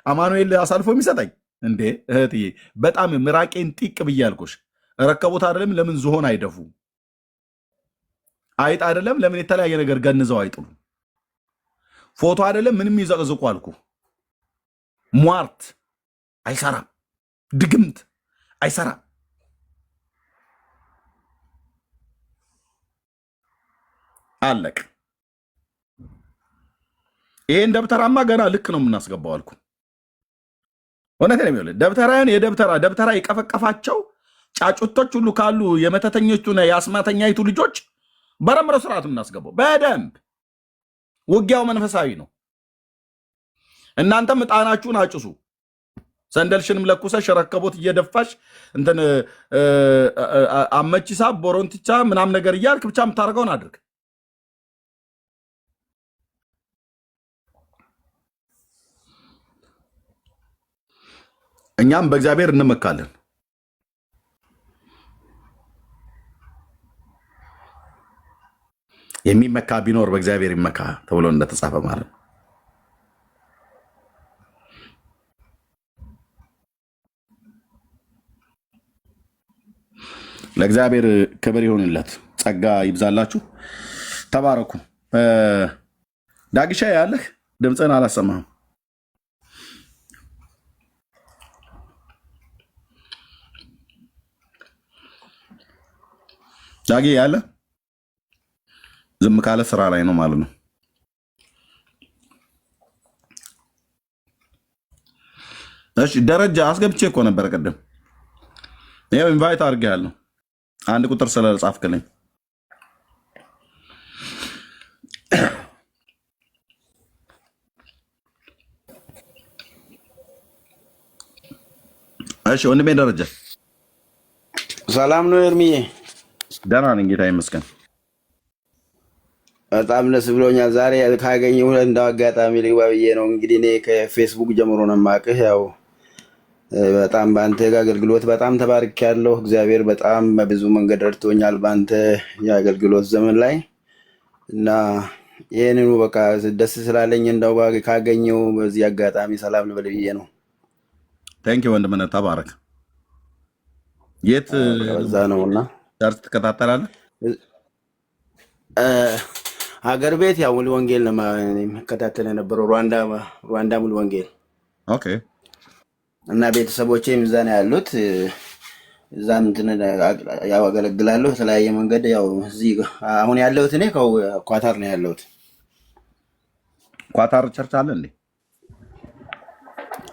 አማኑኤል አሳልፎ የሚሰጠኝ እንዴ? እህትዬ በጣም ምራቄን ጢቅ ብያልኩሽ። ረከቦት አይደለም ለምን ዝሆን አይደፉ? አይጥ አይደለም ለምን የተለያየ ነገር ገንዘው አይጥሉ? ፎቶ አይደለም ምንም ይዘቅዝቁ አልኩ። ሟርት አይሰራም፣ ድግምት አይሰራም። አለቅ። ይሄን ደብተራማ ገና ልክ ነው የምናስገባው አልኩ። እውነቴን ነው የሚለው ደብተራ የቀፈቀፋቸው ጫጩቶች ሁሉ ካሉ የመተተኞቹና የአስማተኛይቱ ልጆች በረምረ ስርዓት የምናስገባው በደንብ። ውጊያው መንፈሳዊ ነው። እናንተም ዕጣናችሁን አጭሱ፣ ሰንደልሽንም ለኩሰሽ ረከቦት እየደፋሽ እንትን አመቺሳ ቦሮንቲቻ ምናም ነገር እያልክ ብቻ የምታደርገውን አድርግ። እኛም በእግዚአብሔር እንመካለን። የሚመካ ቢኖር በእግዚአብሔር ይመካ ተብሎ እንደተጻፈ ማለት ነው። ለእግዚአብሔር ክብር ይሁንለት፣ ጸጋ ይብዛላችሁ፣ ተባረኩ። ዳግሻ ያለህ ድምፅህን አላሰማህም። ዳጊ ያለ ዝም ካለ ስራ ላይ ነው ማለት ነው። እሺ ደረጃ አስገብቼ እኮ ነበር ቅድም። ይኸው ኢንቫይት አድርጌያለሁ አንድ ቁጥር ስለጻፍክልኝ እሺ ወንድሜ ደረጀ ሰላም ነው ኤርሚዬ? ደህና ነኝ ጌታ ይመስገን። በጣም ደስ ብሎኛል። ዛሬ ካገኘሁ እንደው አጋጣሚ ልግባ ብዬ ነው። እንግዲህ እኔ ከፌስቡክ ጀምሮ ነው የማውቅህ። ያው በጣም በአንተ ጋር አገልግሎት በጣም ተባርኬያለሁ። እግዚአብሔር በጣም በብዙ መንገድ ረድቶኛል በአንተ የአገልግሎት ዘመን ላይ እና ይህንኑ በቃ ደስ ስላለኝ እንደው ካገኘሁ በዚህ አጋጣሚ ሰላም ልበል ብዬ ነው። ታንኪ ወንድምነት ተባረክ። የት በዛ ነውና ቸርች ትከታተላለህ? ሀገር ቤት ያው ሙሉ ወንጌል ነው የምከታተል የነበረው ሩዋንዳ ሙሉ ወንጌል። ኦኬ። እና ቤተሰቦቼም እዛ ነው ያሉት። እዛ እንትን ያው አገለግላለሁ የተለያየ መንገድ። ያው እዚህ አሁን ያለሁት እኔ ኳታር ነው ያለሁት። ኳታር ቸርች አለ እንዴ?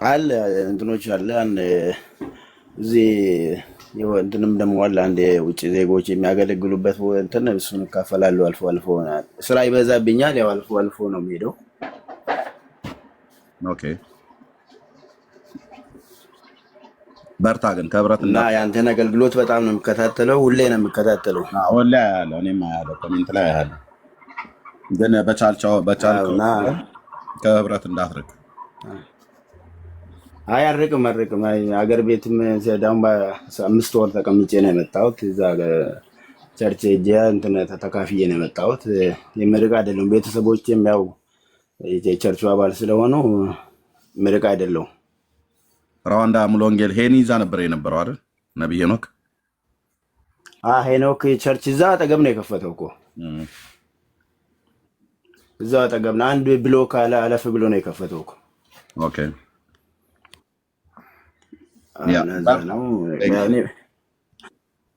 አለ እንትኖች አለ አንድ እዚህ እንትንም ደግሞ አለ አንድ የውጭ ዜጎች የሚያገለግሉበት እንትን እሱን እካፈላለሁ አልፎ አልፎ። ስራ ይበዛብኛል፣ ያው አልፎ አልፎ ነው የሚሄደው። ኦኬ በርታ ግን ከህብረት እና ያንተን አገልግሎት በጣም ነው የምከታተለው፣ ሁሌ ነው የምከታተለው። ሁሌ አያለሁ፣ እኔም አያለሁ፣ ኮሜንት ላይ አያለሁ። ግን በቻልቻው ከህብረት እንዳትርቅ። አይ አርቅም። አገር ቤትም ሲዳም በ5 ወር ተቀምጬ ነው የመጣሁት። እዛ ቸርች ሄጄ እንትን ተካፍዬ ነው የመጣሁት። የምርቅ አይደለም። ቤተሰቦቼም ያው የቸርቹ አባል ስለሆኑ ምርቅ አይደለም። ሩዋንዳ ሙሉ ወንጌል ሄኒ እዛ ነበር የነበረው አይደል? ነብይ ሄኖክ ሄኖክ ቸርች እዛ አጠገብ ነው የከፈተው እኮ። እዛ አጠገብ ነው፣ አንድ ብሎክ አለፍ ብሎ ነው የከፈተው እኮ። ኦኬ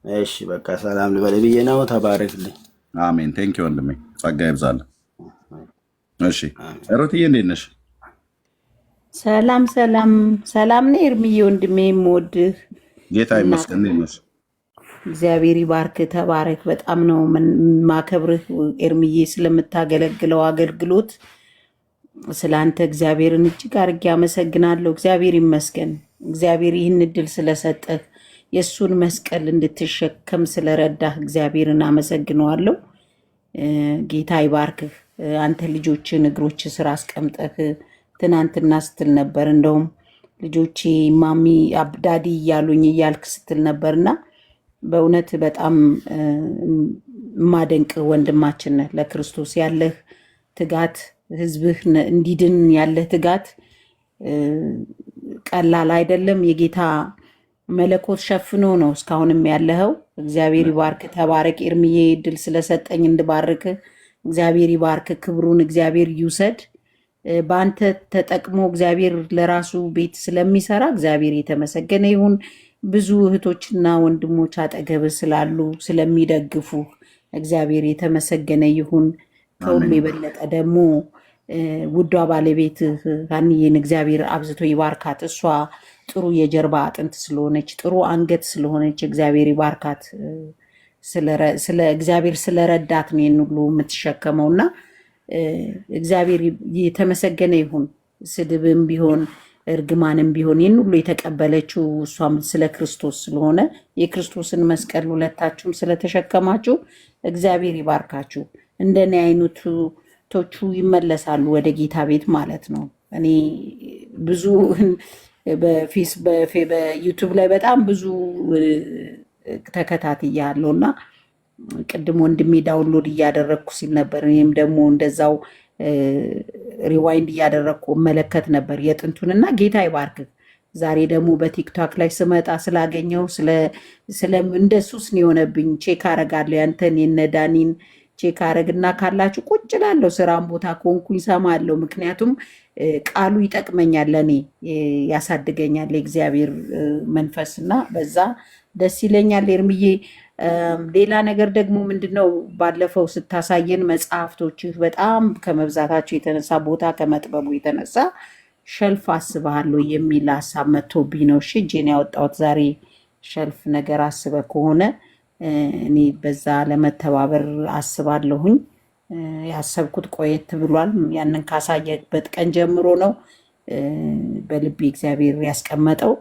እሺ በቃ ሰላም ልበል ብዬ ነው። ተባረክልኝ። አሜን። ቴንክ ዩ ወንድሜ፣ ጸጋ ይብዛልህ። እሺ ሩትዬ እንዴት ነሽ? ሰላም ሰላም ሰላም ነው ኤርሚዬ ወንድሜ፣ የምወድህ ጌታ ይመስገን። እንዴት ነሽ? እግዚአብሔር ይባርክ፣ ተባረክ። በጣም ነው ማከብርህ ኤርሚዬ፣ ስለምታገለግለው አገልግሎት ስለአንተ እግዚአብሔርን እጅግ አድርጌ አመሰግናለሁ። እግዚአብሔር ይመስገን። እግዚአብሔር ይህን እድል ስለሰጠህ የእሱን መስቀል እንድትሸከም ስለረዳህ እግዚአብሔርን አመሰግነዋለሁ። ጌታ ይባርክህ። አንተ ልጆችን እግሮች ስራ አስቀምጠህ ትናንትና ስትል ነበር፣ እንደውም ልጆቼ ማሚ አብዳዲ እያሉኝ እያልክ ስትል ነበርና በእውነት በጣም ማደንቅ ወንድማችን ነህ። ለክርስቶስ ያለህ ትጋት፣ ህዝብህ እንዲድን ያለህ ትጋት ቀላል አይደለም። የጌታ መለኮት ሸፍኖ ነው እስካሁንም ያለኸው። እግዚአብሔር ይባርክ፣ ተባረክ። ኤርሚዬ እድል ስለሰጠኝ እንድባርክ እግዚአብሔር ይባርክ። ክብሩን እግዚአብሔር ይውሰድ። በአንተ ተጠቅሞ እግዚአብሔር ለራሱ ቤት ስለሚሰራ እግዚአብሔር የተመሰገነ ይሁን። ብዙ እህቶችና ወንድሞች አጠገብ ስላሉ ስለሚደግፉ እግዚአብሔር የተመሰገነ ይሁን። ከሁሉ የበለጠ ደግሞ ውዷ ባለቤት ሀንዬን እግዚአብሔር አብዝቶ ይባርካት። እሷ ጥሩ የጀርባ አጥንት ስለሆነች፣ ጥሩ አንገት ስለሆነች እግዚአብሔር ይባርካት። ስለ እግዚአብሔር ስለረዳት ነው ይህን ሁሉ የምትሸከመው እና እግዚአብሔር የተመሰገነ ይሁን። ስድብም ቢሆን እርግማንም ቢሆን ይህን ሁሉ የተቀበለችው እሷም ስለ ክርስቶስ ስለሆነ የክርስቶስን መስቀል ሁለታችሁም ስለተሸከማችሁ እግዚአብሔር ይባርካችሁ። እንደኔ አይነቶቹ ይመለሳሉ ወደ ጌታ ቤት ማለት ነው። እኔ ብዙ በዩቱብ ላይ በጣም ብዙ ተከታትያለሁ እና ቅድም ወንድሜ ዳውንሎድ እያደረግኩ ሲል ነበር። እኔም ደግሞ እንደዛው ሪዋይንድ እያደረግኩ መለከት ነበር የጥንቱንና ጌታ ይባርክህ። ዛሬ ደግሞ በቲክቶክ ላይ ስመጣ ስላገኘው እንደ ሱስ ነው የሆነብኝ። ቼክ አረጋለሁ ያንተን የነዳኒን ቼክ አረግና ካላችሁ ቁጭ ላለሁ ስራም ቦታ ከሆንኩኝ ሰማለሁ። ምክንያቱም ቃሉ ይጠቅመኛል፣ ለእኔ ያሳድገኛል የእግዚአብሔር መንፈስና በዛ ደስ ይለኛል ኤርምዬ። ሌላ ነገር ደግሞ ምንድነው ባለፈው ስታሳየን መጽሐፍቶችህ በጣም ከመብዛታቸው የተነሳ ቦታ ከመጥበቡ የተነሳ ሸልፍ አስበሃለሁ የሚል ሀሳብ መጥቶብኝ ነው እጄን ያወጣሁት ዛሬ። ሸልፍ ነገር አስበ ከሆነ እኔ በዛ ለመተባበር አስባለሁኝ። ያሰብኩት ቆየት ብሏል። ያንን ካሳየበት ቀን ጀምሮ ነው በልቤ እግዚአብሔር ያስቀመጠው።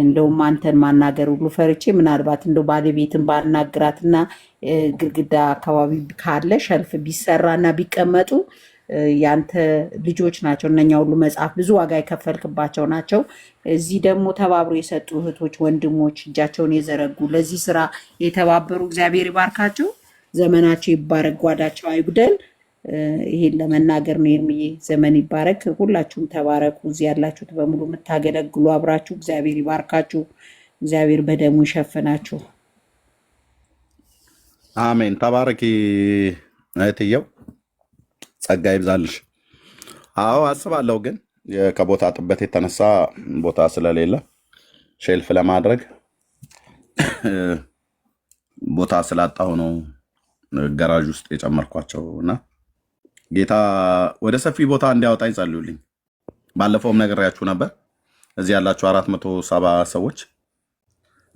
እንደውም አንተን ማናገር ሁሉ ፈርቼ ምናልባት እንደው ባለቤትን ባናግራትና ግድግዳ አካባቢ ካለ ሸልፍ ቢሰራና ቢቀመጡ ያንተ ልጆች ናቸው እነኛ ሁሉ መጽሐፍ ብዙ ዋጋ የከፈልክባቸው ናቸው። እዚህ ደግሞ ተባብሮ የሰጡ እህቶች ወንድሞች እጃቸውን የዘረጉ ለዚህ ስራ የተባበሩ እግዚአብሔር ይባርካቸው፣ ዘመናቸው ይባረክ፣ ጓዳቸው አይጉደል። ይሄን ለመናገር ነው። ኤርምዬ ዘመን ይባረክ። ሁላችሁም ተባረኩ። እዚህ ያላችሁት በሙሉ የምታገለግሉ አብራችሁ እግዚአብሔር ይባርካችሁ፣ እግዚአብሔር በደሙ ይሸፍናችሁ። አሜን። ተባረኪ እህትየው፣ ጸጋ ይብዛልሽ። አዎ አስባለሁ፣ ግን ከቦታ ጥበት የተነሳ ቦታ ስለሌለ ሼልፍ ለማድረግ ቦታ ስላጣሁ ነው ገራዥ ውስጥ የጨመርኳቸው እና ጌታ ወደ ሰፊ ቦታ እንዲያወጣኝ ጸልዩልኝ። ባለፈውም ነግሬያችሁ ነበር። እዚህ ያላችሁ 470 ሰዎች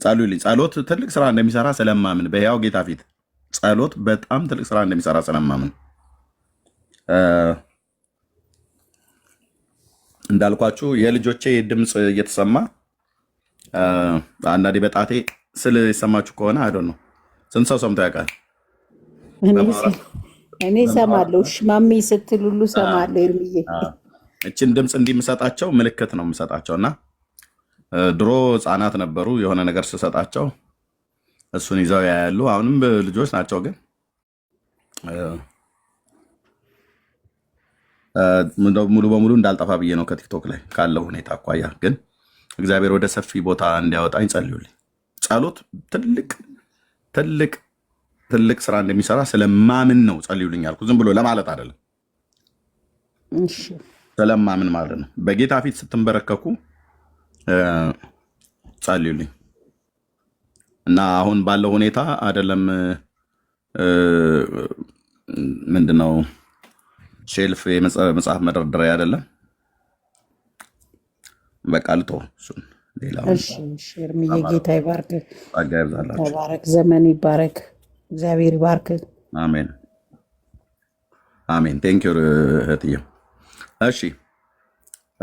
ጸልዩልኝ። ጸሎት ትልቅ ስራ እንደሚሰራ ስለማምን፣ በሕያው ጌታ ፊት ጸሎት በጣም ትልቅ ስራ እንደሚሰራ ስለማምን እንዳልኳችሁ የልጆቼ ድምፅ እየተሰማ አንዳንዴ በጣቴ ስል የሰማችሁ ከሆነ አይዶ ነው። ስንት ሰው ሰምቶ ያውቃል? እኔ ሰማለሁ። ማሚ ስትል ሁሉ ሰማለሁ። ኤርምዬ እችን ድምፅ እንዲምሰጣቸው ምልክት ነው የምሰጣቸው እና ድሮ ህፃናት ነበሩ የሆነ ነገር ስሰጣቸው እሱን ይዘው ያያሉ። አሁንም ልጆች ናቸው፣ ግን ሙሉ በሙሉ እንዳልጠፋ ብዬ ነው ከቲክቶክ ላይ ካለው ሁኔታ አኳያ። ግን እግዚአብሔር ወደ ሰፊ ቦታ እንዲያወጣኝ ጸልዩልኝ። ጸሎት ትልቅ ትልቅ ትልቅ ስራ እንደሚሰራ ስለማምን ነው ጸልዩልኝ ያልኩ። ዝም ብሎ ለማለት አይደለም፣ ስለማምን ማለት ነው። በጌታ ፊት ስትንበረከኩ ጸልዩልኝ እና አሁን ባለው ሁኔታ አይደለም ምንድነው ሼልፍ የመጽሐፍ መደርደሪያ አይደለም። በቃ ልቶ እሱን ሌላ ኤርምዬ ጌታ ይባርክ፣ ጸጋ ይብዛላችሁ፣ ተባረክ፣ ዘመን ይባረክ፣ እግዚአብሔር ይባርክ። አሜን አሜን። ቴንኪዩ እህትዬ። እሺ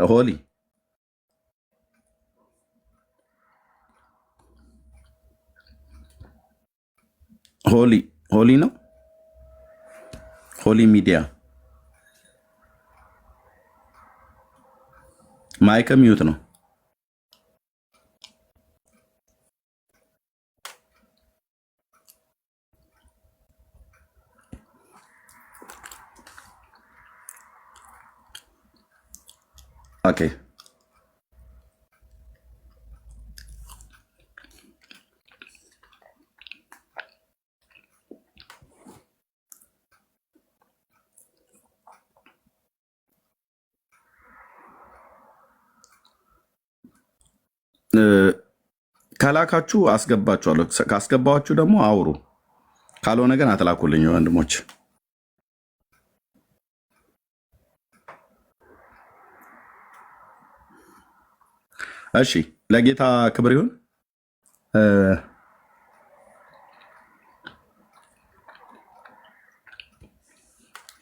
ሆሊ ሆሊ ነው ሆሊ ሚዲያ ማይክ ሚዩት ነው። ኦኬ ከላካችሁ አስገባችኋለሁ። ካስገባችሁ ደግሞ አውሩ፣ ካልሆነ ግን አትላኩልኝ ወንድሞች። እሺ ለጌታ ክብር ይሁን።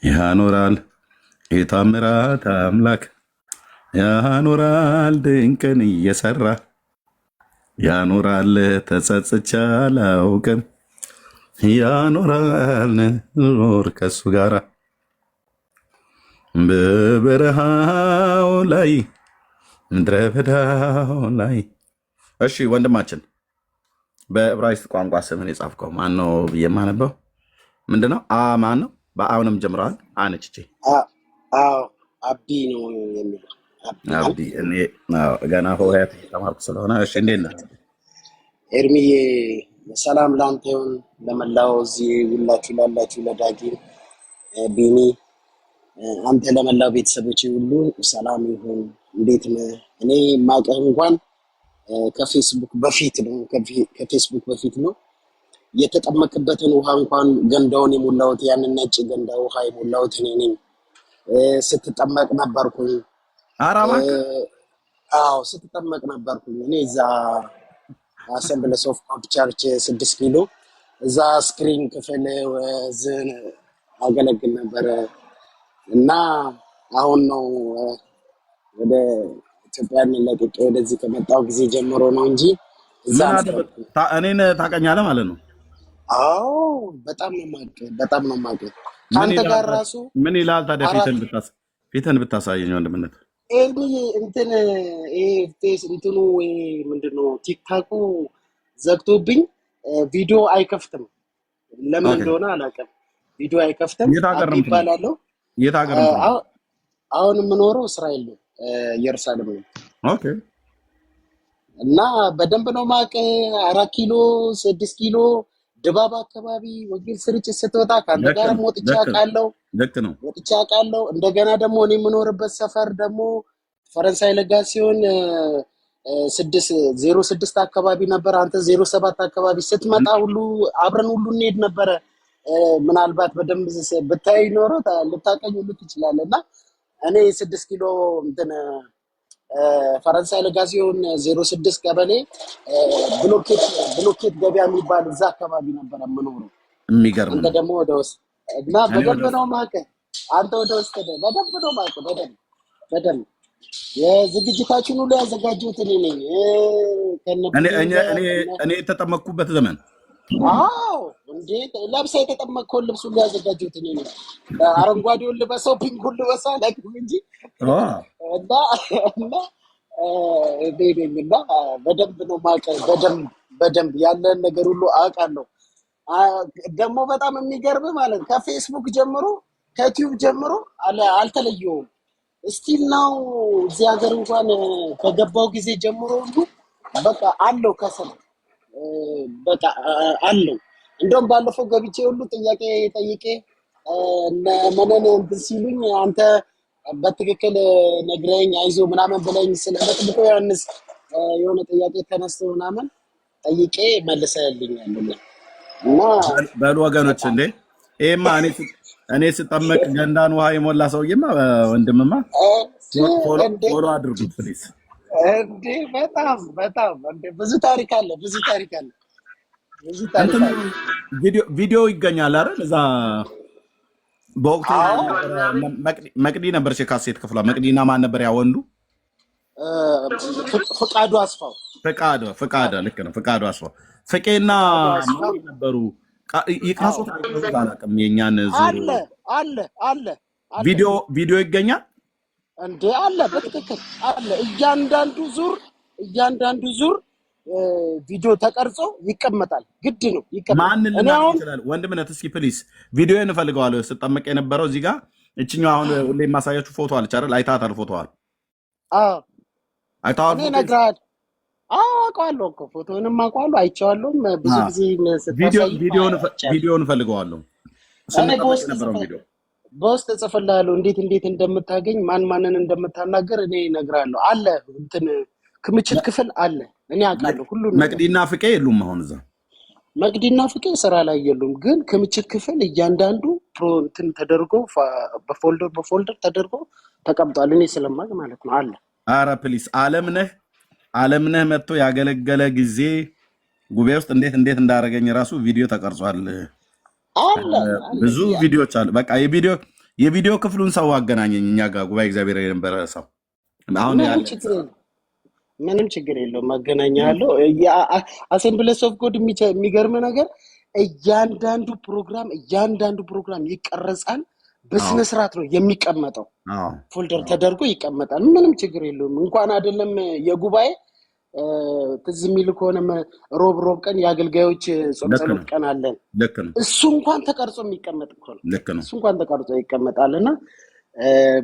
ያኖራል የታምራት አምላክ፣ ያኖራል ድንቅን እየሰራ ያኖራል ተጸጽቼ አላውቅም፣ ያኖራል ኖር ከሱ ጋራ በበረሃው ላይ ምድረ በዳው ላይ። እሺ ወንድማችን በዕብራይስጥ ቋንቋ ስምን የጻፍከው ማን ነው ብዬ የማነበው ምንድነው? ማን ነው? በአሁንም ጀምረዋል። አንችቼ አብዲ ነው የሚለው አብዲ። እኔ ገና ሆሄያት ተማርኩ ስለሆነ። እሺ እንዴት ነህ ኤርምዬ? ሰላም ለአንተ ይሁን፣ ለመላው እዚህ ሁላችሁ ላላችሁ፣ ለዳጊ ቢኒ፣ አንተ ለመላው ቤተሰቦች ሁሉ ሰላም ይሁን። እንዴት ነህ? እኔ ማቀህ እንኳን ከፌስቡክ በፊት ነው ከፌስቡክ በፊት ነው የተጠመቅበትን ውሃ እንኳን ገንዳውን የሞላሁት ያንን ነጭ ገንዳ ውሃ የሞላሁት እኔ ነኝ። ስትጠመቅ ነበርኩኝ። አዎ ስትጠመቅ ነበርኩኝ እኔ እዛ አሰምብለስ ኦፍ ጋድ ቸርች 6 ኪሎ እዛ ስክሪን ክፍል ዝን አገለግል ነበረ እና አሁን ነው ወደ ኢትዮጵያን ለቅቄ ወደዚህ ከመጣሁ ጊዜ ጀምሮ ነው እንጂ እዛ አልነበርኩም። እኔን ታውቀኛለህ ማለት ነው? አዎ በጣም ነው የማውቅህ፣ በጣም ነው የማውቅህ። ከአንተ ጋር ራሱ ምን ይላል ታዲያ? ፊትህን ብታሳየኝ ወንድምነት። ኤርሚዬ እንትን ፌስ እንትኑ ምንድነው ቲክታኩ ዘግቶብኝ ቪዲዮ አይከፍትም። ለምን እንደሆነ አላውቅም። ቪዲዮ አይከፍትም። ይባላለሁ። የት ሀገር? አሁን የምኖረው እስራኤል ነው፣ ኢየሩሳሌም ነው። ኦኬ። እና በደንብ ነው የማውቅህ። 4 ኪሎ 6 ኪሎ ድባብ አካባቢ ወንጌል ስርጭት ስትወጣ ከአንተ ጋርም ወጥቼ አውቃለሁ። ልክ ነው፣ ወጥቼ አውቃለሁ። እንደገና ደግሞ እኔ የምኖርበት ሰፈር ደግሞ ፈረንሳይ ለጋ ሲሆን 06 አካባቢ ነበር። አንተ 07 አካባቢ ስትመጣ ሁሉ አብረን ሁሉ እንሄድ ነበረ። ምናልባት በደንብ ብታይ ኖሮ ልታቀኝ ሁሉ ትችላለህ። እና እኔ 6 ኪሎ እንትን ፈረንሳይ ለጋ ሲሆን 06 ቀበሌ ብሎኬት ገበያ የሚባል እዛ አካባቢ ነበር የምኖረው። የሚገርም አንተ ደግሞ ወደ ውስጥ እና በደንብ ነው የማውቅህ። አንተ ወደ ውስጥ በደንብ ነው የማውቅህ። በደንብ የዝግጅታችን ሁሉ ያዘጋጀሁት እኔ ነኝ። እኔ የተጠመቅኩበት ዘመን አዎ፣ እንዴ ለብሰህ የተጠመቅከውን ልብስ ሁሉ ያዘጋጀሁት እኔ ነኝ። አረንጓዴውን ልበሰው ፒንኩን ልበሳ አላውቅም እንጂ እና በደንብ ነው የማውቅህ። በደንብ ያለን ነገር ሁሉ አውቃለሁ። ደግሞ በጣም የሚገርም ማለት ከፌስቡክ ጀምሮ ከዩቲዩብ ጀምሮ አልተለየውም። እስቲል ነው እዚህ ሀገር እንኳን ከገባው ጊዜ ጀምሮ ሁሉ በቃ አለው ከሰል በቃ አለው። እንደውም ባለፈው ገብቼ ሁሉ ጥያቄ ጠይቄ መነን እንትን ሲሉኝ አንተ በትክክል ነግረኝ አይዞ ምናምን ብለኝ ስለመጥብቆ ዮሐንስ የሆነ ጥያቄ ተነስቶ ምናምን ጠይቄ መልሰልኛል። እና በሉ ወገኖች እንዴ ይሄማ እኔ ስጠመቅ ገንዳን ውሃ የሞላ ሰውዬማ ወንድምማ ፎሎ አድርጉት ፕሊዝ። እንዴ በጣም እንዴ ብዙ ታሪክ አለ። ቪዲዮ ይገኛል አይደል? እዛ በወቅቱ መቅዲ ነበር ካሴት ክፍሏ። መቅዲና ማን ነበር ያ ወንዱ? ፍቃዱ አስፋው። ፍቃዱ ልክ ነው። ፍቃዱ አስፋው ፍቄና ማን ነበሩ? ይቅራሶት አላውቅም። የኛን አለ ቪዲዮ ይገኛል እንዴ? አለ፣ በትክክል አለ። እያንዳንዱ ዙር ቪዲዮ ተቀርጾ ይቀመጣል። ግድ ነው ይቀመጣል። ማንን ልናገር ይችላል? ወንድምነት እስኪ ፕሊስ ቪዲዮ እንፈልገዋለሁ። ስጠመቅ የነበረው እዚህ ጋር እችኛው አሁን ሁሌ የማሳያችሁ ፎቶ አለች አይደል? አይታታል? ፎቶዋል አይታዋል? እኔ እነግርሃለሁ። አውቀዋለሁ እኮ ፎቶውንም አውቀዋለሁ፣ አይቼዋለሁም ብዙ ጊዜ ቪዲዮን እፈልገዋለሁ። በውስጥ እጽፍልሃለሁ እንዴት እንደምታገኝ ማንን እንደምታናገር እኔ እነግርሃለሁ። አለ እንትን ክምችት ክፍል አለ። እኔ አውቃለሁ ሁሉ። መቅዲና ፍቄ የሉም አሁን እዛ። መቅዲና ፍቄ ስራ ላይ የሉም፣ ግን ክምችት ክፍል እያንዳንዱ እንትን ተደርጎ በፎልደር ተደርጎ ተቀምጧል። እኔ ስለማውቅ ማለት ነው። አለ። ኧረ ፕሊስ አለምነህ መጥቶ ያገለገለ ጊዜ ጉባኤ ውስጥ እንዴት እንዳደረገኝ ራሱ ቪዲዮ ተቀርጿል። ብዙ ቪዲዮዎች አሉ። በቃ የቪዲዮ ክፍሉን ሰው አገናኘኝ እኛ ጋር ጉባኤ እግዚአብሔር የነበረ ሰው። አሁን ምንም ችግር የለውም፣ ማገናኛ አለው። አሴምብሊስ ኦፍ ጎድ የሚገርም ነገር እያንዳንዱ ፕሮግራም ይቀረጻል። በስነ ስርዓት ነው የሚቀመጠው። ፎልደር ተደርጎ ይቀመጣል። ምንም ችግር የለውም። እንኳን አይደለም የጉባኤ ትዝ የሚል ከሆነ ሮብ ቀን የአገልጋዮች ጾም ጸሎት ቀን አለን። እሱ እንኳን ተቀርጾ የሚቀመጥ እኮ ነው። እሱ እንኳን ተቀርጾ ይቀመጣልና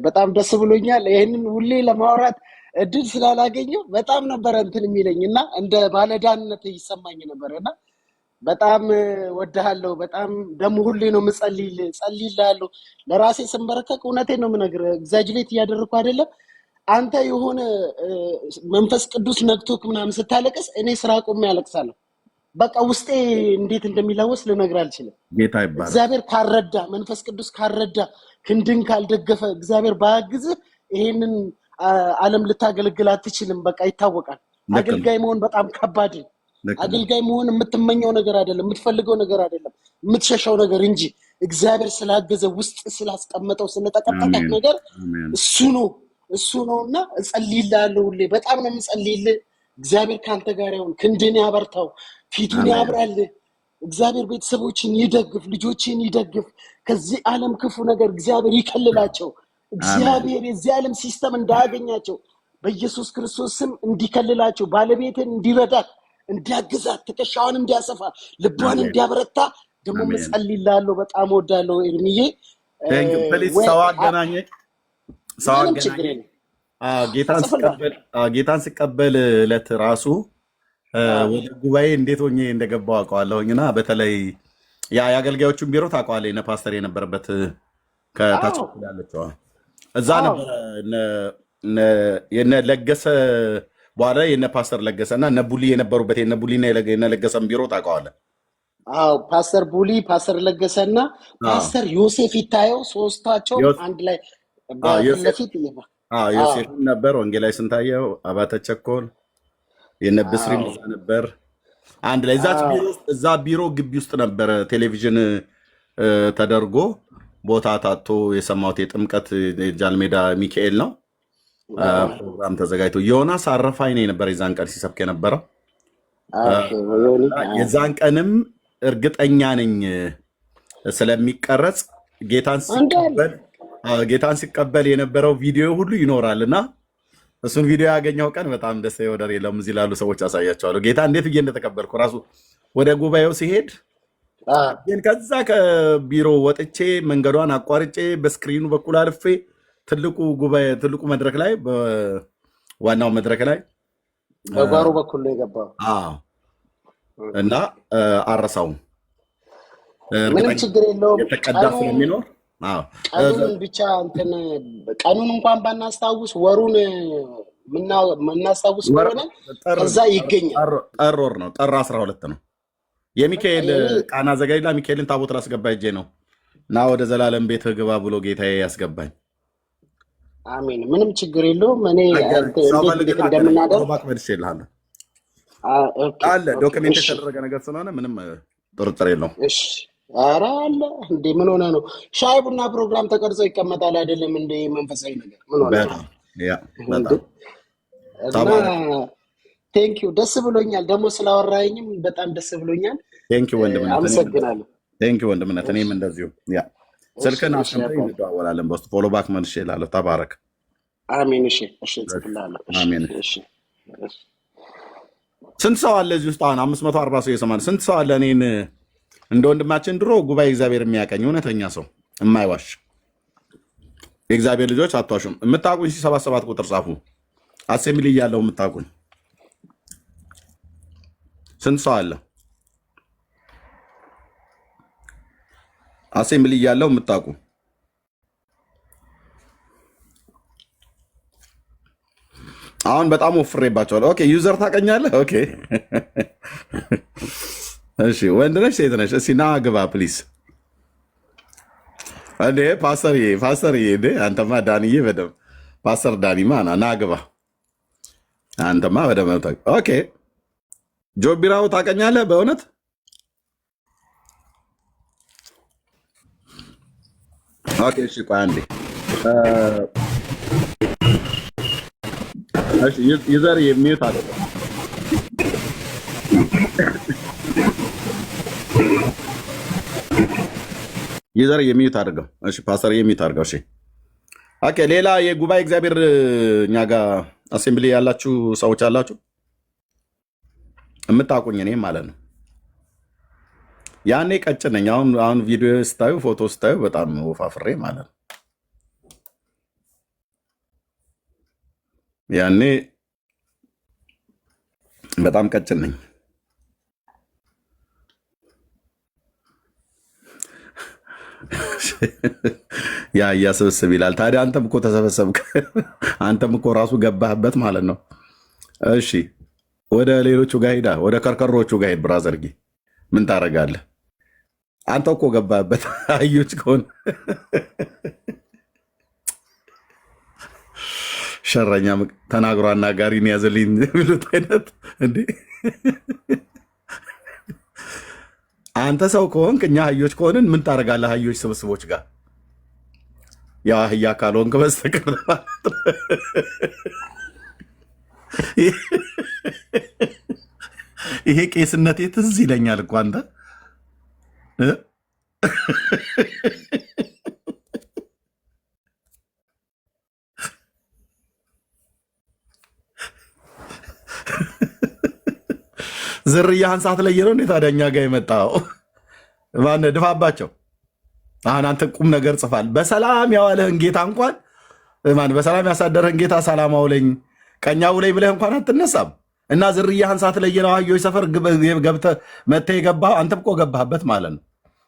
በጣም ደስ ብሎኛል። ይህንን ሁሌ ለማውራት እድል ስላላገኘው በጣም ነበረ እንትን የሚለኝ እና እንደ ባለዳንነት ይሰማኝ ነበርና በጣም ወድሃለሁ። በጣም ደግሞ ሁሌ ነው ጸልይልሃለሁ። ለራሴ ስንበረከክ እውነቴን ነው የምነግርህ። ኤግዛጅሬት እያደረኩ አይደለም። አንተ የሆነ መንፈስ ቅዱስ ነክቶክ ምናምን ስታለቅስ እኔ ስራ ቆሜ ያለቅሳለሁ። በቃ ውስጤ እንዴት እንደሚለወስ ልነግርህ አልችልም። እግዚአብሔር ካረዳ፣ መንፈስ ቅዱስ ካረዳ፣ ክንድን ካልደገፈ፣ እግዚአብሔር ባያግዝህ ይሄንን ዓለም ልታገለግል አትችልም። በቃ ይታወቃል። አገልጋይ መሆን በጣም ከባድ ነው። አገልጋይ መሆን የምትመኘው ነገር አይደለም፣ የምትፈልገው ነገር አይደለም፣ የምትሸሸው ነገር እንጂ እግዚአብሔር ስላገዘ ውስጥ ስላስቀመጠው ስለተቀጠቀ ነገር እሱ ነው እሱ ነውና እጸልይልሃለሁ። ሁሌ በጣም ነው የምጸልይልህ። እግዚአብሔር ከአንተ ጋር ይሁን፣ ክንድን ያበርታው፣ ፊቱን አሜን ያብራልህ። እግዚአብሔር ቤተሰቦችን ይደግፍ፣ ልጆችን ይደግፍ። ከዚህ ዓለም ክፉ ነገር እግዚአብሔር ይከልላቸው። አሜን እግዚአብሔር የዚህ ዓለም ሲስተም እንዳያገኛቸው በኢየሱስ ክርስቶስ ስም እንዲከልላቸው፣ ባለቤትን እንዲረዳት፣ እንዲያግዛት፣ ትከሻዋን እንዲያሰፋ፣ ልቧን አሜን እንዲያበረታ ደግሞ አሜን። እጸልይልሃለሁ። በጣም እወዳለሁ ኤርሚዬ። ፕሊዝ ወይ ሰው አገናኘኝ፣ ሰው ምንም ችግር አገናኘኝ። የለም ጌታን ስቀበል ዕለት ራሱ ወደ ጉባኤ እንዴት ሆኜ እንደገባው አውቀዋለሁኝና በተለይ የአገልጋዮቹን ቢሮ ታውቀዋለህ፣ እነ ፓስተር የነበረበት ከታች አዎ በኩል ያለችው እዛ አዎ ነበረ። የነ ለገሰ በኋላ የነ ፓስተር ለገሰ እና እነ ቡሊ የነበሩበት የነ ቡሊና የነ ለገሰን ቢሮ ታውቀዋለህ? አዎ ፓስተር ቡሊ፣ ፓስተር ለገሰና ፓስተር ዮሴፍ ይታየው ሶስታቸውም አንድ ላይ በፊት ለፊት ዮሴፍም ነበር፣ ወንጌላዊ ስንታየው፣ አባተ ቸኮል፣ የነ ብስሪም እዛ ነበር አንድ ላይ። እዛ ቢሮ ግቢ ውስጥ ነበረ ቴሌቪዥን ተደርጎ ቦታ ታቶ የሰማሁት የጥምቀት ጃልሜዳ ሚካኤል ነው ፕሮግራም ተዘጋጅቶ ዮናስ አረፋይ ነው የነበረ የዛን ቀን ሲሰብክ የነበረው። የዛን ቀንም እርግጠኛ ነኝ ስለሚቀረጽ ጌታን ሲቀበል የነበረው ቪዲዮ ሁሉ ይኖራል እና እሱን ቪዲዮ ያገኘው ቀን በጣም ደስ ወደር የለም። እዚህ ላሉ ሰዎች አሳያቸዋለሁ ጌታ እንዴት ብዬ እንደተቀበልኩ ራሱ ወደ ጉባኤው ሲሄድ ግን ከዛ ከቢሮ ወጥቼ መንገዷን አቋርጬ በስክሪኑ በኩል አልፌ ትልቁ መድረክ ላይ ዋናው መድረክ ላይ በጓሮ በኩል ነው የገባው እና አረሳውም። ምንም ችግር የለውም። የተቀዳ ስለሚኖር ቀኑን ብቻ እንትን ቀኑን እንኳን ባናስታውስ ወሩን የምናስታውስ ከሆነ ከዛ ይገኛል። ጥር ወር ነው፣ ጥር 12 ነው። የሚካኤል ቃና ዘገሊላ ሚካኤልን ታቦት ላስገባ ሄጄ ነው እና ወደ ዘላለም ቤት ግባ ብሎ ጌታዬ ያስገባኝ። አሜን። ምንም ችግር የለውም። እኔ እንዴት እንደምናደርግ አለ ዶክሜንት የተደረገ ነገር ስለሆነ ምንም ጥርጥር የለውም። ኧረ አለ እንዴ! ምን ሆነ ነው? ሻይ ቡና ፕሮግራም ተቀርጾ ይቀመጣል አይደለም እንደ መንፈሳዊ ነገር ምን ሆነ ነው? ቴንኪዩ ደስ ብሎኛል። ደግሞ ስላወራኝም በጣም ደስ ብሎኛል። አመሰግናለሁ። ቴንኪዩ ወንድምነት። እኔም እንደዚሁ ስልክን አስቀምጠኝ እንደዋወላለን። በውስጥ ፎሎ ባክ መልሼ እላለሁ። ተባረክ። አሜን። እሺ ጽፍላለሁ። አሜን። ስንት ሰው አለ እዚህ ውስጥ? አሁን 540 ሰው የሰማን ስንት ሰው አለ? እኔን እንደ ወንድማችን ድሮ ጉባኤ እግዚአብሔር የሚያቀኝ እውነተኛ ሰው የማይዋሽ የእግዚአብሔር ልጆች አትዋሹም። የምታውቁኝ 77 ቁጥር ጻፉ። አሴምብሊ እያለሁ የምታውቁኝ ስንት ሰው አለ? አሴምብሊ እያለሁ የምታውቁ አሁን በጣም ወፍሬባቸዋል። ኦኬ ዩዘር ታቀኛለህ? ኦኬ እሺ፣ ወንድ ነሽ ሴት ነሽ? እስኪ ና ግባ ፕሊዝ። እንዴ ፓስተርዬ እንዴ አንተማ ዳንዬ በደምብ ፓስተር ዳኒማ ና ግባ። አንተማ በደምብ ኦኬ። ጆቢራው ታቀኛለህ በእውነት? ኦኬ እሺ፣ ቆይ አንዴ እሺ፣ ዩዘር የሚዩት አለ ዩዘር የሚዩት አድርገው። እሺ ፓስተር የሚዩት አድርገው። እሺ ኦኬ። ሌላ የጉባኤ እግዚአብሔር እኛ ጋር አሴምብሊ ያላችሁ ሰዎች አላችሁ የምታውቁኝ እኔ ማለት ነው። ያኔ ቀጭን ነኝ። አሁን ቪዲዮ ስታዩ ፎቶ ስታዩ በጣም ወፋፍሬ ማለት ነው። ያኔ በጣም ቀጭን ነኝ። ያ እያስብስብ ይላል። ታዲያ አንተም እኮ ተሰበሰብክ። አንተም እኮ ራሱ ገባህበት ማለት ነው። እሺ ወደ ሌሎቹ ጋር ሂዳ፣ ወደ ከርከሮቹ ጋር ሂድ። ብራዘርጊ ምን ታደርጋለህ? አንተ እኮ ገባህበት። አዮች ከሆነ ሸረኛ ተናግሮ አናጋሪን ያዘልኝ የሚሉት አይነት እንዴ! አንተ ሰው ከሆንክ እኛ አህዮች ከሆንን ምን ታደርጋለህ? አህዮች ስብስቦች ጋር የአህያ ካልሆንክ በስተቀር ማለት ነው። ይሄ ቄስነቴ ትዝ ይለኛል እኮ አንተ እ? ዝርያህን ሳትለይ ነው እንዴ ታዲያ እኛ ጋር የመጣው? ማነው ድፋባቸው። አሁን አንተ ቁም ነገር ጽፋል። በሰላም ያዋለህን ጌታ እንኳን በሰላም ያሳደረህን ጌታ ሰላም አውለኝ ቀኛ ውለኝ ብለህ እንኳን አትነሳም። እና ዝርያህን ሳትለይ ነው አህዮች ሰፈር ገብተህ መተህ የገባህ። አንተም እኮ ገባህበት ማለት ነው።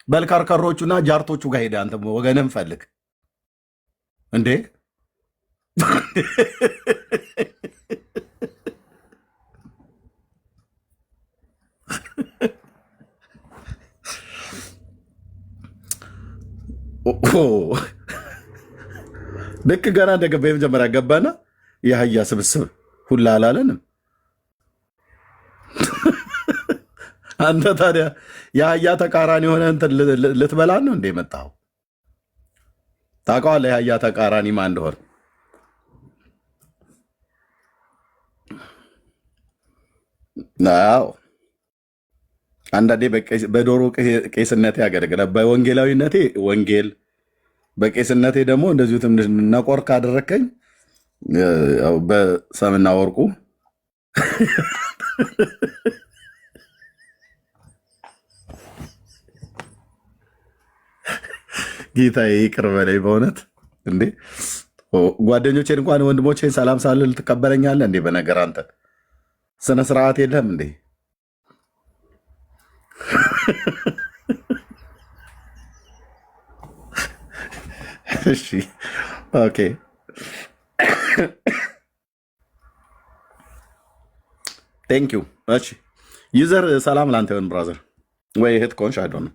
በልከርከሮቹና ጃርቶቹ ጋር ሄደህ አንተ ወገንህን ፈልግ እንዴ። ልክ ገና እንደገባ የመጀመሪያ ገባና የአህያ ስብስብ ሁላ አላለንም። አንተ ታዲያ የአህያ ተቃራኒ የሆነ እንትን ልትበላ ነው እንደ መጣው? ታውቀዋለህ የአህያ ተቃራኒ ማን እንደሆነ? አዎ አንዳንዴ በዶሮ ቄስነቴ ያገለግላል። በወንጌላዊነቴ ወንጌል፣ በቄስነቴ ደግሞ እንደዚሁ ትንሽ ነቆር ካደረከኝ በሰምና ወርቁ ጌታዬ ይቅር በለኝ በእውነት እንዴ። ጓደኞቼን እንኳን ወንድሞቼን ሰላም ሳልል ትቀበለኛለህ እንዴ? በነገር አንተ ስነ ስርዓት የለህም እንዴ? እሺ ኦኬ። ቴንክ ዩ። እሺ ዩዘር ሰላም ላንተ ይሁን ብራዘር፣ ወይ እህት ኮንሽ አይዶ ነው።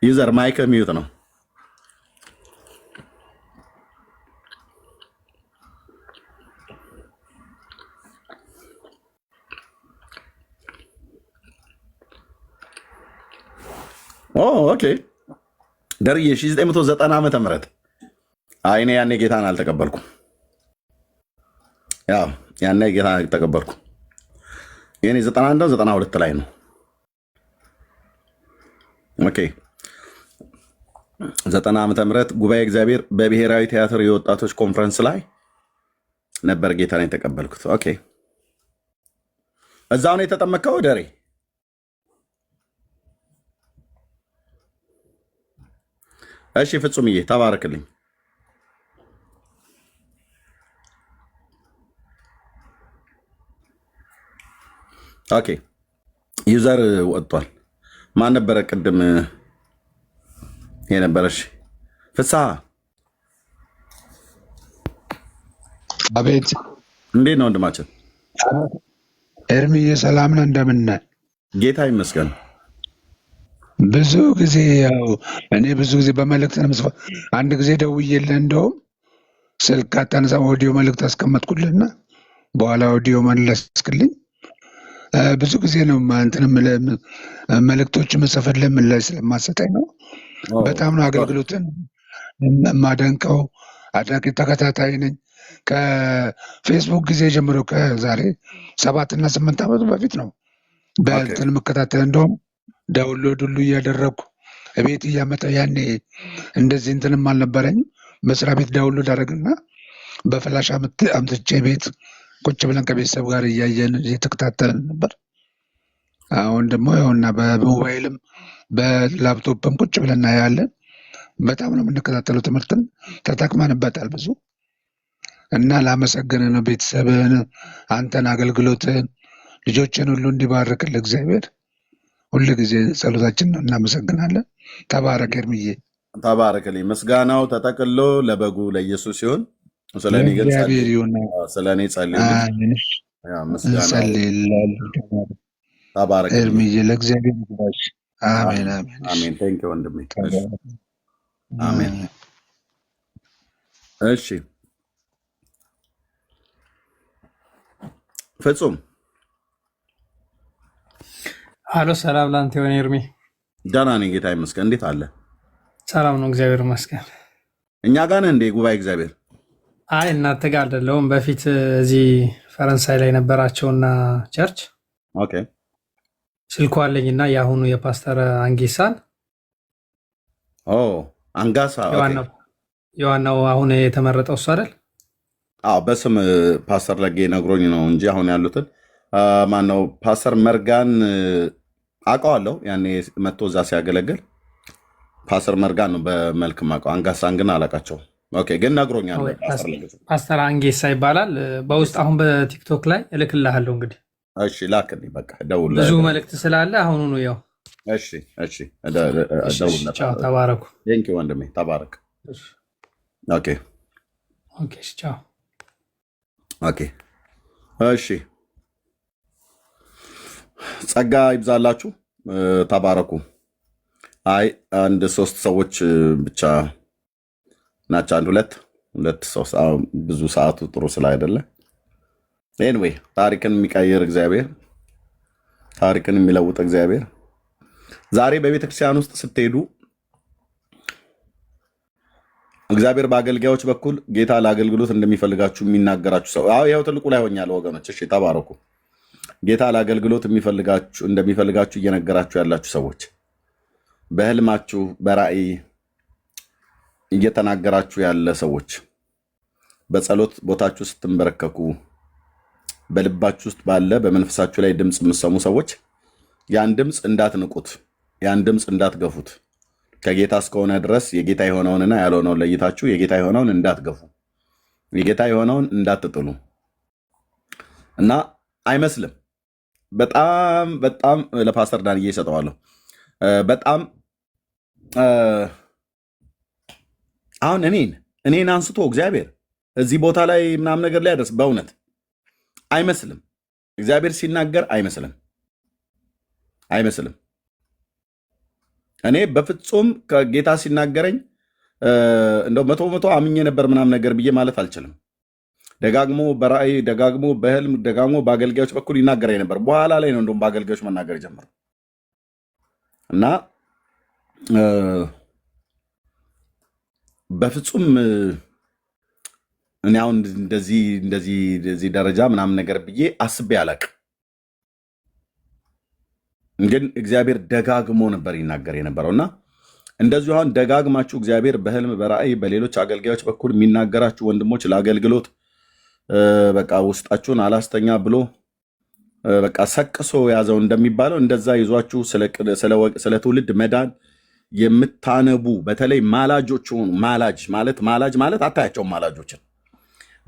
ዩዘር ማይክ ሚዩት ነው። ኦኬ ደርዬ 1990 ዓመተ ምህረት እኔ ያኔ ጌታን አልተቀበልኩም። ያው ያኔ ጌታን አልተቀበልኩም። የኔ 91 ነው 92 ላይ ነው። ኦኬ 90 ዓመተ ምህረት ጉባኤ እግዚአብሔር በብሔራዊ ቲያትር የወጣቶች ኮንፈረንስ ላይ ነበር ጌታን የተቀበልኩት። ኦኬ እዛው ነው የተጠመቀው ደሬ? እሺ ፍጹምዬ ተባረክልኝ። ኦኬ ዩዘር ወጥቷል። ማን ነበረ ቅድም የነበረሽ? ፍስሐ አቤት። እንዴት ነው ወንድማችን? ኤርሚዬ ሰላም ነህ? እንደምን ነህ? ጌታ ይመስገን። ብዙ ጊዜ ያው እኔ ብዙ ጊዜ በመልእክት ነው የምጽፈው። አንድ ጊዜ ደውዬልህ እንደውም ስልክ አታነሳም፣ ኦዲዮ መልእክት አስቀመጥኩልህና በኋላ ኦዲዮ መለስክልኝ። ብዙ ጊዜ ነው እንትን መልእክቶች መጽፈልህ ምላሽ ስለማሰጠኝ ነው። በጣም ነው አገልግሎትን የማደንቀው። አድናቂ ተከታታይ ነኝ። ከፌስቡክ ጊዜ ጀምሮ ከዛሬ 7 እና 8 ዓመት በፊት ነው በእንትን የምከታተል። እንደውም ዳውንሎድ ሁሉ እያደረግኩ ቤት እያመጣ ያኔ እንደዚህ እንትንም አልነበረኝም። መስሪያ ቤት ዳውንሎድ አደረግና በፍላሽ አምጥቼ ቤት ቁጭ ብለን ከቤተሰብ ጋር እያየን እየተከታተልን ነበር። አሁን ደግሞ ይኸውና በሞባይልም በላፕቶፕም ቁጭ ብለን እናያለን። በጣም ነው የምንከታተለው። ትምህርትን ተጠቅመንበታል ብዙ እና ላመሰግንህ ነው ቤተሰብህን፣ አንተን፣ አገልግሎትህን፣ ልጆችን ሁሉ እንዲባርክልህ እግዚአብሔር ሁሉ ጊዜ ጸሎታችን ነው። እናመሰግናለን። ተባረክ ኤርምዬ። ተባረክልኝ። ምስጋናው ተጠቅሎ ለበጉ ለኢየሱስ ሲሆን ስለኔ ግን እግዚአብሔር ይሁን። ስለኔ ጸልይልኝ። እንጸልይልሃለን። ተባረክ ኤርምዬ። ለእግዚአብሔር ይግባሽ። አሜን አሜን አሜን። ቴንክ ዩ ወንድሜ። አሜን። እሺ ፍጹም አሎ፣ ሰላም ላንተ ይሁን ኤርሚ። ደህና ነኝ ጌታ ይመስገን። እንዴት አለ? ሰላም ነው፣ እግዚአብሔር ይመስገን። እኛ ጋር ነህ እንዴ ጉባኤ እግዚአብሔር? አይ እናንተ ጋር አይደለሁም። በፊት እዚህ ፈረንሳይ ላይ ነበራቸውና ቸርች ኦኬ ስልኩ አለኝና የአሁኑ የፓስተር አንጌሳን አንጋሳ የዋናው አሁን የተመረጠው እሱ አይደል? አዎ በስም ፓስተር ለጌ ነግሮኝ ነው እንጂ አሁን ያሉትን ማነው ፓስተር መርጋን አውቀዋለሁ። ያኔ መጥቶ እዛ ሲያገለግል ፓስተር መርጋን ነው በመልክ ማውቀው። አንጋሳን ግን አላውቃቸውም። ኦኬ ግን ነግሮኛል። ፓስተር አንጌሳ ይባላል። በውስጥ አሁን በቲክቶክ ላይ እልክልሃለሁ። እንግዲህ እሺ ላክልኝ። በቃ ደውል። ብዙ መልእክት ስላለ አሁኑ ነው ያው። እሺ ደውል። ተባረኩ። ቴንክ ዩ ወንድሜ ተባረክ። ኦኬ ቻው። ኦኬ እሺ ጸጋ ይብዛላችሁ። ተባረኩ። አይ አንድ 3 ሰዎች ብቻ ናቸው። አንድ ሁለት ሰው ብዙ ሰዓቱ ጥሩ ስላይደለ ኤኒዌይ ታሪክን የሚቀይር እግዚአብሔር፣ ታሪክን የሚለውጥ እግዚአብሔር። ዛሬ በቤተክርስቲያን ውስጥ ስትሄዱ እግዚአብሔር በአገልጋዮች በኩል ጌታ ለአገልግሎት እንደሚፈልጋችሁ የሚናገራችሁ ሰው ይኸው ትልቁ ላይ ሆኛለሁ ወገኖች። እሺ ተባረኩ። ጌታ ለአገልግሎት እንደሚፈልጋችሁ እየነገራችሁ ያላችሁ ሰዎች፣ በህልማችሁ በራእይ እየተናገራችሁ ያለ ሰዎች፣ በጸሎት ቦታችሁ ስትንበረከኩ በልባችሁ ውስጥ ባለ በመንፈሳችሁ ላይ ድምፅ የምትሰሙ ሰዎች ያን ድምፅ እንዳትንቁት፣ ያን ድምፅ እንዳትገፉት። ከጌታ እስከሆነ ድረስ የጌታ የሆነውንና ያልሆነውን ለይታችሁ የጌታ የሆነውን እንዳትገፉ፣ የጌታ የሆነውን እንዳትጥሉ እና አይመስልም። በጣም ለፓስተር ዳንዬ ይሰጠዋለሁ። በጣም አሁን እኔን አንስቶ እግዚአብሔር እዚህ ቦታ ላይ ምናምን ነገር ላይ ያደርስ በእውነት አይመስልም። እግዚአብሔር ሲናገር አይመስልም። እኔ በፍጹም ከጌታ ሲናገረኝ እንደው 100% አምኜ ነበር ምናምን ነገር ብዬ ማለት አልችልም። ደጋግሞ በራእይ ደጋግሞ በህልም ደጋግሞ በአገልጋዮች በኩል ይናገረኝ ነበር። በኋላ ላይ ነው እንደውም በአገልጋዮች መናገር ጀመረ እና በፍጹም እኔ አሁን እንደዚህ ደረጃ ምናምን ነገር ብዬ አስቤ አላቅም። ግን እግዚአብሔር ደጋግሞ ነበር ይናገር የነበረው እና እንደዚሁ አሁን ደጋግማችሁ እግዚአብሔር በህልም በራእይ በሌሎች አገልጋዮች በኩል የሚናገራችሁ ወንድሞች ለአገልግሎት በቃ ውስጣችሁን አላስተኛ ብሎ በቃ ሰቅሶ ያዘው እንደሚባለው እንደዛ ይዟችሁ ስለ ትውልድ መዳን የምታነቡ በተለይ ማላጆች ሆኑ። ማላጅ ማለት አታያቸውም።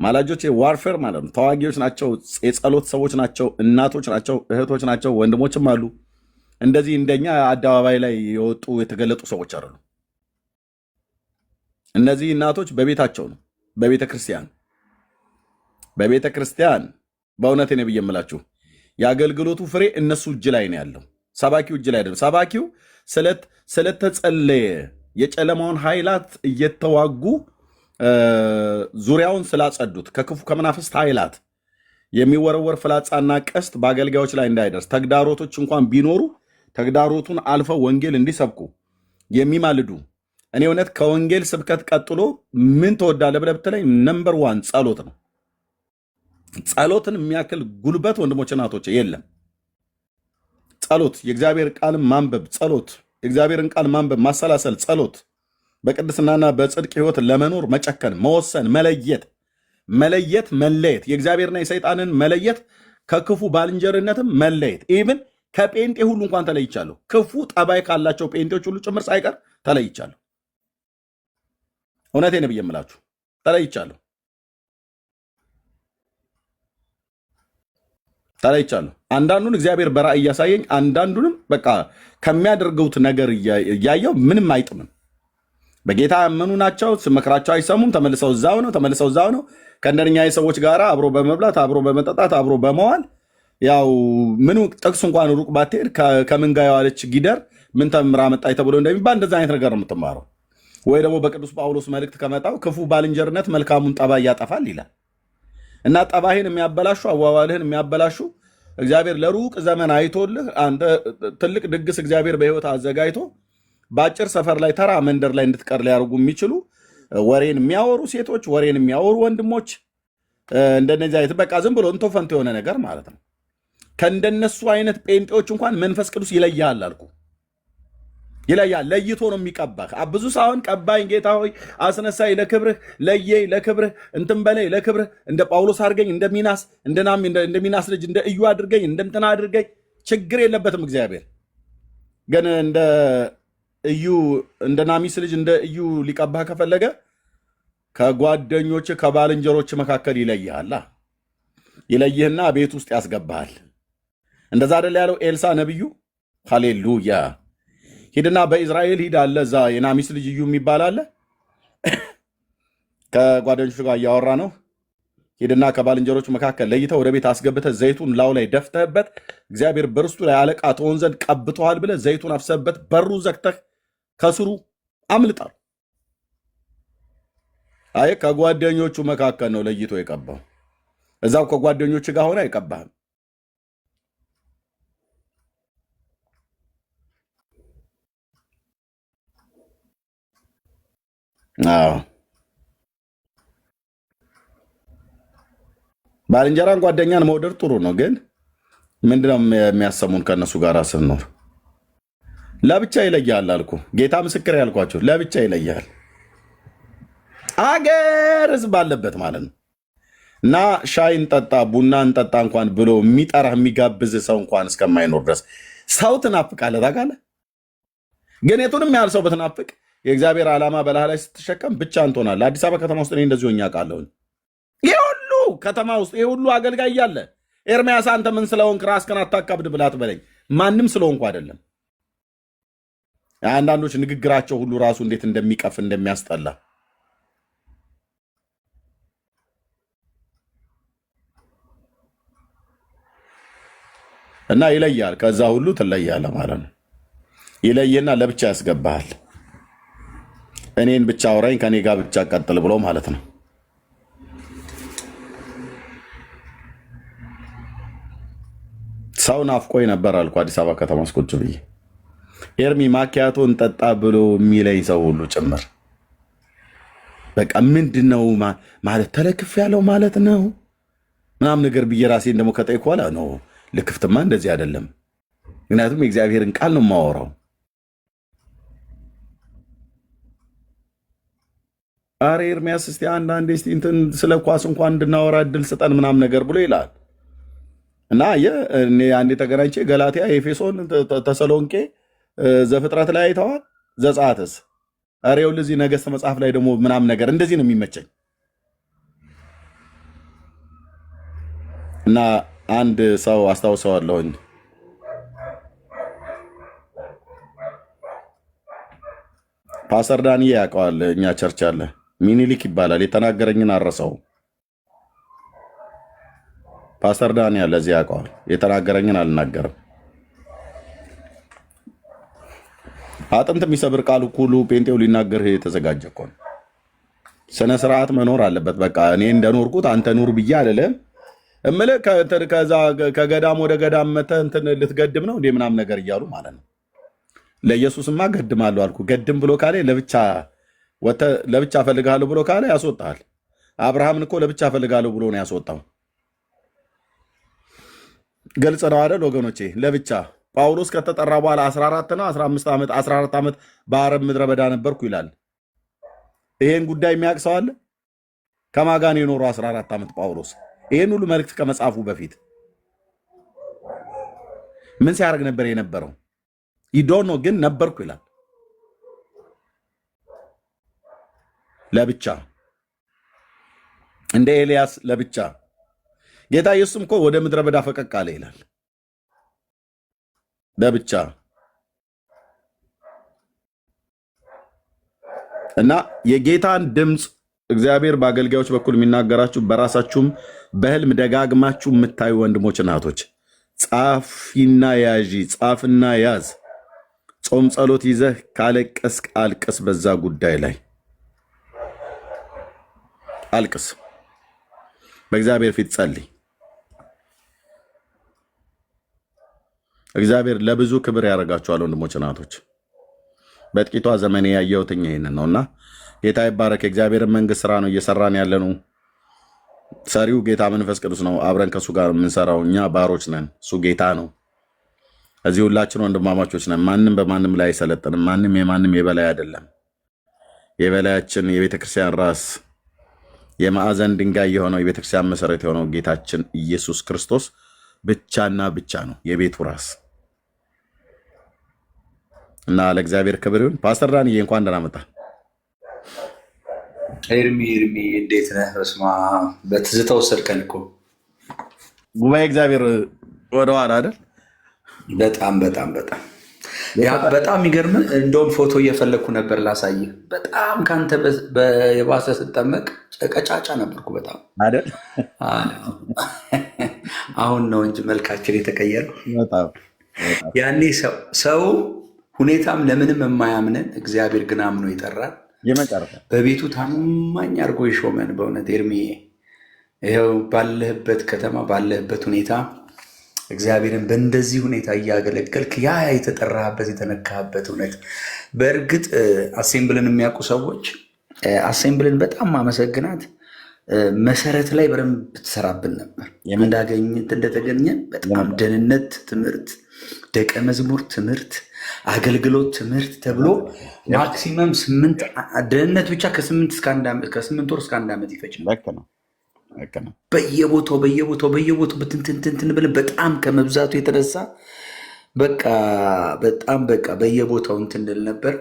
ማላጆች ዋርፌር ማለት ነው። ተዋጊዎች ናቸው። የጸሎት ሰዎች ናቸው። እናቶች ናቸው። እህቶች ናቸው። ወንድሞችም አሉ። እንደዚህ እንደኛ አደባባይ ላይ የወጡ የተገለጡ ሰዎች አይደሉም። እነዚህ እናቶች በቤታቸው ነው፣ በቤተ ክርስቲያን በእውነት ነው ብዬ የምላችሁ የአገልግሎቱ ፍሬ እነሱ እጅ ላይ ነው ያለው። ሰባኪው እጅ ላይ አይደለም። ሰባኪው ስለተጸለየ የጨለማውን ኃይላት እየተዋጉ ዙሪያውን ስላጸዱት ከክፉ ከመናፍስት ኃይላት የሚወረወር ፍላጻና ቀስት በአገልጋዮች ላይ እንዳይደርስ ተግዳሮቶች እንኳን ቢኖሩ ተግዳሮቱን አልፈው ወንጌል እንዲሰብኩ የሚማልዱ እኔ እውነት ከወንጌል ስብከት ቀጥሎ ምን ተወዳለ ብለህ ብትለኝ ነምበር 1 ጸሎት ነው። ጸሎትን የሚያክል ጉልበት ወንድሞች እናቶች የለም። ጸሎት፣ የእግዚአብሔር ቃል ማንበብ፣ ጸሎት፣ የእግዚአብሔርን ቃል ማንበብ፣ ማሰላሰል፣ ጸሎት፣ በቅድስናና በጽድቅ ህይወት ለመኖር መጨከን፣ መወሰን፣ መለየት፣ የእግዚአብሔርና የሰይጣንን መለየት፣ ከክፉ ባልንጀርነትም መለየት። ኢቭን ከጴንጤ ሁሉ እንኳን ተለይቻለሁ። ክፉ ጠባይ ካላቸው ጴንጤዎች ሁሉ ጭምር ሳይቀር ተለይቻለሁ። እውነቴን ብዬ የምላችሁ ተለይቻለሁ። አንዳንዱን እግዚአብሔር በራእይ እያሳየኝ፣ አንዳንዱንም በቃ ከሚያደርገውት ነገር እያየው ምንም አይጥምም። በጌታ ያመኑ ናቸው። ስመክራቸው አይሰሙም። ተመልሰው እዛው ነው። ከእንደኛ ሰዎች ጋር አብሮ በመብላት አብሮ በመጠጣት አብሮ በመዋል ያው ምኑ ጥቅስ እንኳን ሩቅ ባትሄድ ከምን ጋር የዋለች ጊደር ምን ተምራ መጣች ተብሎ እንደሚባል እንደዛ አይነት ነገር ነው የምትማረው። ወይ ደግሞ በቅዱስ ጳውሎስ መልእክት ከመጣው ክፉ ባልንጀርነት መልካሙን ጠባይ ያጠፋል ይላል እና ጠባይህን የሚያበላሹ አዋዋልህን የሚያበላሹ እግዚአብሔር ለሩቅ ዘመን አይቶልህ አንተ ትልቅ ድግስ እግዚአብሔር በህይወት አዘጋጅቶ በአጭር ሰፈር ላይ ተራ መንደር ላይ እንድትቀር ሊያደርጉ የሚችሉ ወሬን የሚያወሩ ሴቶች፣ ወሬን የሚያወሩ ወንድሞች እንደነዚህ አይነት በቃ ዝም ብሎ እንቶ ፈንቶ የሆነ ነገር ማለት ነው። ከእንደነሱ አይነት ጴንጤዎች እንኳን መንፈስ ቅዱስ ይለያል አልኩ። ይለያል፣ ለይቶ ነው የሚቀባህ። ብዙ ሳይሆን ቀባኝ ጌታ ሆይ አስነሳይ ለክብርህ፣ ለየይ ለክብርህ፣ እንትን በላይ ለክብርህ፣ እንደ ጳውሎስ አድርገኝ፣ እንደሚናስ ልጅ እንደ እዩ አድርገኝ፣ እንደንትና አድርገኝ። ችግር የለበትም እግዚአብሔር። ግን እንደ እዩ እንደ ናሚስ ልጅ እንደ እዩ ሊቀባህ ከፈለገ ከጓደኞች ከባልንጀሮች መካከል ይለይሃል። ይለይህና ቤት ውስጥ ያስገባሃል። እንደዛ አይደል ያለው ኤልሳ ነብዩ? ሃሌሉያ። ሂድና በኢዝራኤል ሂድ አለ። እዛ የናሚስ ልጅ እዩ የሚባል አለ። ከጓደኞቹ ጋር እያወራ ነው። ሂድና ከባልንጀሮች መካከል ለይተህ ወደ ቤት አስገብተህ ዘይቱን ላው ላይ ደፍተህበት እግዚአብሔር በርስቱ ላይ አለቃ ትሆን ዘንድ ቀብቶሃል ብለህ ዘይቱን አፍሰህበት በሩን ዘግተህ ከስሩ አምልጣል። አይ ከጓደኞቹ መካከል ነው ለይቶ የቀባው። እዛው ከጓደኞች ጋር ሆነ አይቀባህም። ባልንጀራን ጓደኛን መውደድ ጥሩ ነው፣ ግን ምንድነው የሚያሰሙን ከእነሱ ጋር ስንኖር? ለብቻ ይለያል አልኩ። ጌታ ምስክር ያልኳቸው ለብቻ ይለያል። አገር ህዝብ አለበት ማለት ነው። እና ሻይ እንጠጣ ቡና እንጠጣ እንኳን ብሎ የሚጠራህ የሚጋብዝ ሰው እንኳን እስከማይኖር ድረስ ሰው ትናፍቃለህ። ታውቃለህ? ግን የቱንም ያህል ሰው ብትናፍቅ የእግዚአብሔር ዓላማ በላህ ላይ ስትሸከም ብቻህን ትሆናለህ። አዲስ አበባ ከተማ ውስጥ እኔ እንደዚህ ሆኜ አውቃለሁ። ይህ ሁሉ ከተማ ውስጥ ይህ ሁሉ አገልጋይ እያለ ኤርምያስ አንተ ምን ስለሆንክ ራስህን አታካብድ ብላ አትበለኝ። ማንም ስለሆንኩ አይደለም። አንዳንዶች ንግግራቸው ሁሉ ራሱ እንዴት እንደሚቀፍ እንደሚያስጠላ እና ይለያል። ከዛ ሁሉ ትለያለህ ማለት ነው። ይለይና ለብቻ ያስገባሃል። እኔን ብቻ አውራኝ ከኔ ጋር ብቻ ቀጥል ብሎ ማለት ነው። ሰው ናፍቆኝ ነበር አልኩ አዲስ አበባ ከተማ ውስጥ ቁጭ ብዬ ኤርሚ ማኪያቶ እንጠጣ ብሎ የሚለኝ ሰው ሁሉ ጭምር በቃ ምንድነው ማለት ተለክፍ ያለው ማለት ነው ምናምን ነገር ብዬ ራሴን ደግሞ ከጠይቅ ኋላ ነው ልክፍትማ እንደዚህ አይደለም። ምክንያቱም የእግዚአብሔርን ቃል ነው የማወራው። አረ ኤርሚያስ እስቲ አንዳንዴ እስቲ እንትን ስለ ኳስ እንኳን እንድናወራ እድል ስጠን ምናምን ነገር ብሎ ይላል። እና እኔ አንዴ ተገናኝቼ ገላትያ፣ ኤፌሶን፣ ተሰሎንቄ፣ ዘፍጥረት ላይ አይተዋል። ዘጸአትስ አረ ይኸውልህ እዚህ ነገሥት መጽሐፍ ላይ ደግሞ ምናምን ነገር እንደዚህ ነው የሚመቸኝ። እና አንድ ሰው አስታውሰዋለሁኝ ፓስተር ዳንኤ ያውቀዋል። እኛ ቸርች አለ ሚኒሊክ ይባላል። የተናገረኝን አረሰው ፓስተር ዳንኤ ያለ እዚህ ያውቀዋል። የተናገረኝን አልናገርም። አጥንት የሚሰብር ቃል ሁሉ ጴንጤው ሊናገርህ የተዘጋጀ እኮ ነው። ስነ ስርዓት መኖር አለበት። በቃ እኔ እንደኖርኩት አንተ ኑር ብዬ አልልም። እምልህ ከዛ ከገዳም ወደ ገዳም መተህ እንትን ልትገድም ነው እንዴ ምናምን ነገር እያሉ ማለት ነው። ለኢየሱስማ ገድማለሁ አልኩ። ገድም ብሎ ካለ ለብቻ እፈልግሃለሁ ብሎ ካለ ያስወጣል። አብርሃምን እኮ ለብቻ እፈልግሃለሁ ብሎ ነው ያስወጣው። ግልጽ ነው አይደል ወገኖቼ? ለብቻ ጳውሎስ ከተጠራ በኋላ 14 ነው 14 ዓመት በአረብ ምድረ በዳ ነበርኩ ይላል። ይሄን ጉዳይ የሚያውቅ ሰው አለ? ከማን ጋር ነው የኖረው 14 ዓመት ጳውሎስ? ይሄን ሁሉ መልእክት ከመጻፉ በፊት ምን ሲያደርግ ነበር የነበረው? ይዶኖ ግን ነበርኩ ይላል። ለብቻ እንደ ኤልያስ ለብቻ። ጌታ ኢየሱስም እኮ ወደ ምድረ በዳ ፈቀቅ አለ ይላል። ለብቻ እና የጌታን ድምፅ እግዚአብሔር በአገልጋዮች በኩል የሚናገራችሁ በራሳችሁም በህልም ደጋግማችሁ የምታዩ ወንድሞች እናቶች ጻፊና ያዢ ጻፍና ያዝ። ጾም ጸሎት ይዘህ ካለቀስክ አልቅስ። በዛ ጉዳይ ላይ አልቅስ። በእግዚአብሔር ፊት ጸልይ። እግዚአብሔር ለብዙ ክብር ያደርጋችኋል ወንድሞች እናቶች። በጥቂቷ ዘመኔ ያየሁት ይሄንን ነውና ጌታ ይባረክ። የእግዚአብሔርን መንግስት ስራ ነው እየሰራን ያለ ነው። ሰሪው ጌታ መንፈስ ቅዱስ ነው። አብረን ከእሱ ጋር የምንሰራው እኛ ባሮች ነን፣ እሱ ጌታ ነው። እዚህ ሁላችን ወንድማማቾች ነን። ማንም በማንም ላይ አይሰለጥንም። ማንም የማንም የበላይ አይደለም። የበላያችን የቤተክርስቲያን ራስ የማዕዘን ድንጋይ የሆነው የቤተክርስቲያን መሰረት የሆነው ጌታችን ኢየሱስ ክርስቶስ ብቻና ብቻ ነው የቤቱ ራስ እና ለእግዚአብሔር ክብር ይሁን። ፓስተር ዳንዬ እንኳን ደህና መጣ። ኤርሚ እንዴት ነህ? በስመ አብ በትዝታ ወሰድከን እኮ ጉባኤ እግዚአብሔር ወደኋላ አይደል? በጣም የሚገርም እንደውም ፎቶ እየፈለግኩ ነበር ላሳይህ። በጣም ከአንተ የባሰ ስጠመቅ ቀጫጫ ነበርኩ በጣም አይደል? አሁን ነው እንጂ መልካችን የተቀየረው። ያኔ ሰው ሁኔታም ለምንም የማያምነን እግዚአብሔር ግን አምኖ ይጠራል። በቤቱ ታማኝ አድርጎ ይሾመን። በእውነት ኤርሚዬ ይኸው ባለህበት ከተማ ባለህበት ሁኔታ እግዚአብሔርን በእንደዚህ ሁኔታ እያገለገልክ ያ የተጠራህበት የተነካህበት እውነት። በእርግጥ አሴምብልን የሚያውቁ ሰዎች አሴምብልን በጣም ማመሰግናት መሰረት ላይ በደንብ ትሰራብን ነበር። እንደተገኘን በጣም ደህንነት ትምህርት፣ ደቀ መዝሙር ትምህርት፣ አገልግሎት ትምህርት ተብሎ ማክሲመም 8 ደህንነት ብቻ ከ8 ወር እስከ 1 ዓመት ይፈጅ ነው። በየቦታው በትንትንትን ብለን በጣም ከመብዛቱ የተነሳ በጣም በየቦታው እንትን እንል ነበር።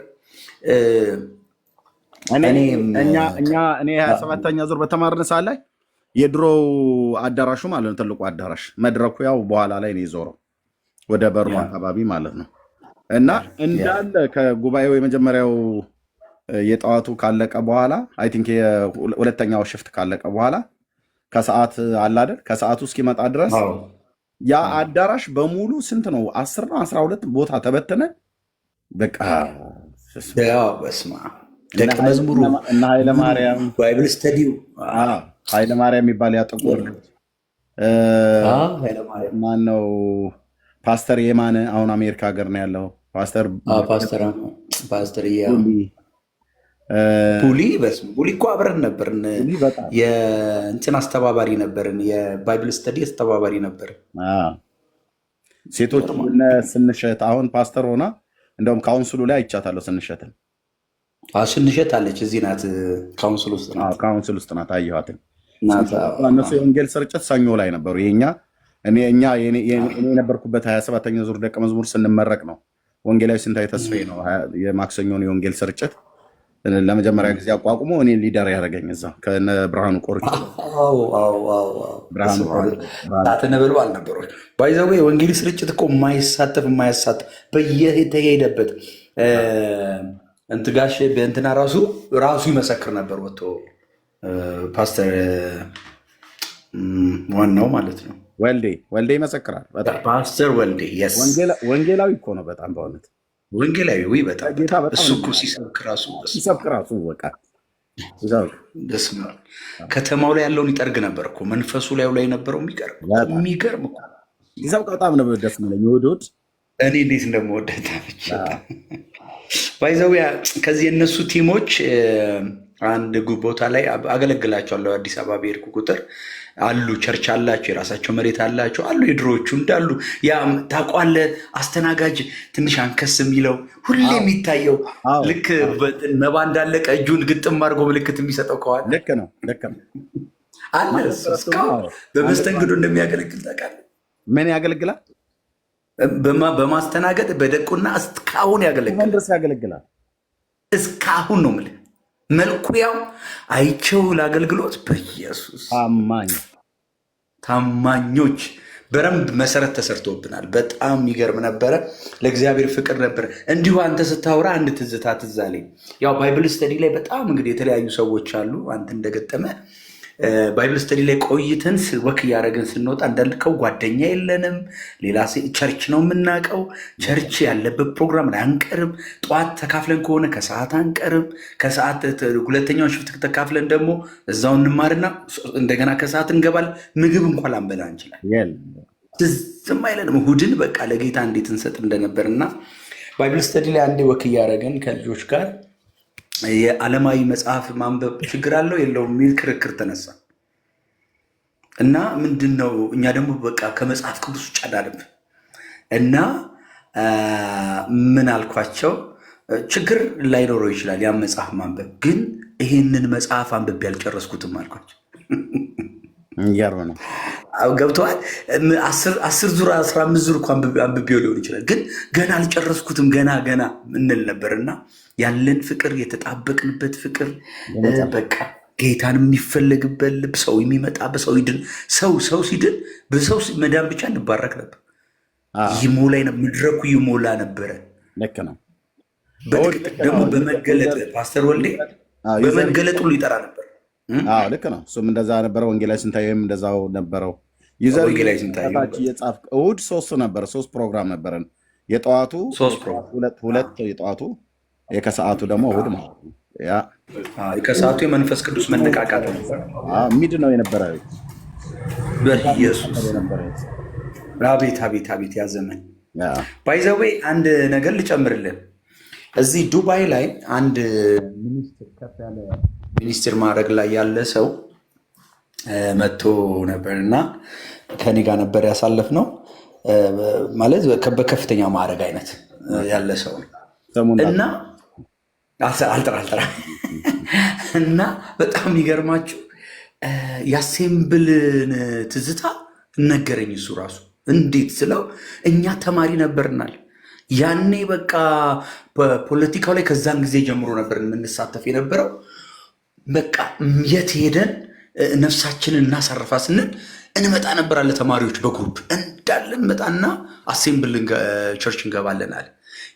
እኔ 27ኛ ዙር በተማርን ሰዓት ላይ የድሮው አዳራሹ ማለት ነው ትልቁ አዳራሽ መድረኩ ያው በኋላ ላይ ነው የዞረው ወደ በሩ አካባቢ ማለት ነው። እና እንዳለ ከጉባኤው የመጀመሪያው የጠዋቱ ካለቀ በኋላ አይ ቲንክ የሁለተኛው ሽፍት ካለቀ በኋላ ከሰዓት አለ አይደል? ከሰዓቱ እስኪመጣ ድረስ ያ አዳራሽ በሙሉ ስንት ነው 10 ነው 12 ቦታ ተበተነ። በቃ በስማ ደቀ መዝሙሩ እና ኃይለማርያም ባይብል ስተዲው ኃይለማርያም የሚባል ያጠቁር ማነው? ፓስተር የማነ አሁን አሜሪካ ሀገር ነው ያለው። ፓስተር ቡሊ እኮ አብረን ነበርን። የእንትን አስተባባሪ ነበርን፣ የባይብል ስተዲ አስተባባሪ ነበርን። ሴቶች ስንሸት አሁን ፓስተር ሆና እንደውም ካውንስሉ ላይ አይቻታለሁ። ስንሸትን ስንሸት አለች፣ እዚህ ናት፣ ካውንስል ውስጥ ናት። አየኋትን። እነሱ የወንጌል ስርጭት ሰኞ ላይ ነበሩ። ይሄኛ እኔ የነበርኩበት 27ኛ ዙር ደቀ መዝሙር ስንመረቅ ነው። ወንጌላዊ ስንታይ ተስፋዬ ነው የማክሰኞን የወንጌል ስርጭት ለመጀመሪያ ጊዜ አቋቁሞ እኔ ሊደር ያደረገኝ እዛ ከነ ብርሃኑ ቆርጭ ነበልባል ነበሩ። ባይዘዌ የወንጌል ስርጭት እኮ የማያሳትፍ በየተሄደበት እንትጋሽ በእንትና ራሱ ይመሰክር ነበር ወጥቶ ፓስተር ዋናው ማለት ነው ወልዴ ይመሰክራል። ፓስተር ወልዴ ወንጌላዊ እኮ ነው በጣም በእውነት ወንጌላዊ በጣም እሱ እኮ ሲሰብክ ራሱ በቃ ከተማው ላይ ያለውን ይጠርግ ነበር እኮ መንፈሱ ላይ የነበረው የሚገርም እኮ ሲሰብክ በጣም ነው ደስ የሚለኝ። ወዶድ እኔ እንዴት እንደምወደት ባይዘው ከዚህ የነሱ ቲሞች አንድ ቦታ ላይ አገለግላቸዋለሁ። አዲስ አበባ በሄድኩ ቁጥር አሉ ቸርች አላቸው፣ የራሳቸው መሬት አላቸው አሉ። የድሮዎቹ እንዳሉ ያ ታውቃለህ፣ አስተናጋጅ ትንሽ አንከስ የሚለው ሁሌ የሚታየው ልክ መባ እንዳለቀ እጁን ግጥም አድርጎ ምልክት የሚሰጠው ከኋላ ልክ ነው አለ። እስካሁን በመስተንግዶ እንደሚያገለግል ታውቃለህ። ምን ያገለግላል? በማስተናገድ በደቁና እስካሁን ያገለግላል። እስካሁን ነው የምልህ። መልኩ ያው አይቼው ለአገልግሎት በኢየሱስ ታማኞች በረምብ መሰረት ተሰርቶብናል። በጣም የሚገርም ነበረ። ለእግዚአብሔር ፍቅር ነበረ። እንዲሁ አንተ ስታወራ አንድ ትዝታ ትዝ አለኝ። ያው ባይብል ስተዲ ላይ በጣም እንግዲህ የተለያዩ ሰዎች አሉ። አንተ እንደገጠመ ባይብል ስተዲ ላይ ቆይተን ወክ እያደረግን ስንወጣ እንዳልከው ጓደኛ የለንም። ሌላ ቸርች ነው የምናውቀው። ቸርች ያለበት ፕሮግራም ላይ አንቀርም። ጠዋት ተካፍለን ከሆነ ከሰዓት አንቀርም። ከሰዓት ሁለተኛውን ሽፍት ተካፍለን ደግሞ እዛው እንማርና እንደገና ከሰዓት እንገባል። ምግብ እንኳን ላንበላ እንችላል። ትዝም አይለንም። እሑድን በቃ ለጌታ እንዴት እንሰጥ እንደነበር እና ባይብል ስተዲ ላይ አንዴ ወክ እያደረገን ከልጆች ጋር የዓለማዊ መጽሐፍ ማንበብ ችግር አለው የለውም የሚል ክርክር ተነሳ እና ምንድን ነው እኛ ደግሞ በቃ ከመጽሐፍ ቅዱስ ውጭ አዳርብ እና ምን አልኳቸው፣ ችግር ላይኖረው ይችላል ያን መጽሐፍ ማንበብ፣ ግን ይሄንን መጽሐፍ አንብቤ ያልጨረስኩትም አልኳቸው። እያሩ ነው ገብተዋል። 10 ዙር 15 ዙር እኮ አንብቤው ሊሆን ይችላል፣ ግን ገና አልጨረስኩትም ገና እንል ነበርና ያለን ፍቅር የተጣበቅንበት ፍቅር በቃ ጌታን የሚፈለግበት ልብ፣ ሰው የሚመጣ በሰው ይድን፣ ሰው ሲድን በሰው መዳን ብቻ እንባረክ ነበር። ይሞላ መድረኩ ይሞላ ነበረ። ልክ ነው። ደግሞ በመገለጥ ፓስተር ወልዴ በመገለጥ ሁሉ ይጠራ ነበር። ልክ ነው። እሱም እንደዛ ነበረ። ወንጌላዊ ስንታየም እንደዛው ነበረው። ዩዘር እየጻፍ እሑድ 3 ነበረ፣ 3 ፕሮግራም ነበረን። የጠዋቱ 2 የጠዋቱ የከሰዓቱ ደግሞ እሑድ ማለት ነው። የከሰዓቱ የመንፈስ ቅዱስ መነቃቃት ነበር። ሚድ ነው የነበረ በኢየሱስ አቤት ያ ዘመን። ባይዘዌ አንድ ነገር ልጨምርልን። እዚህ ዱባይ ላይ አንድ ሚኒስትር ከፍ ያለ ሚኒስትር ማዕረግ ላይ ያለ ሰው መጥቶ ነበር እና ከኔ ጋር ነበር ያሳለፍነው። ማለት በከፍተኛ ማዕረግ አይነት ያለ ሰው እና አልጠራ እና በጣም የሚገርማችሁ የአሴምብልን ትዝታ ነገረኝ እሱ ራሱ። እንዴት ስለው እኛ ተማሪ ነበርናል ያኔ በቃ በፖለቲካው ላይ ከዛን ጊዜ ጀምሮ ነበር የምንሳተፍ የነበረው። በቃ የት ሄደን ነፍሳችንን እናሳርፋ ስንል እንመጣ ነበር አለ። ተማሪዎች በግሩፕ እንዳለ እንመጣና አሴምብልን ቸርች እንገባለናል።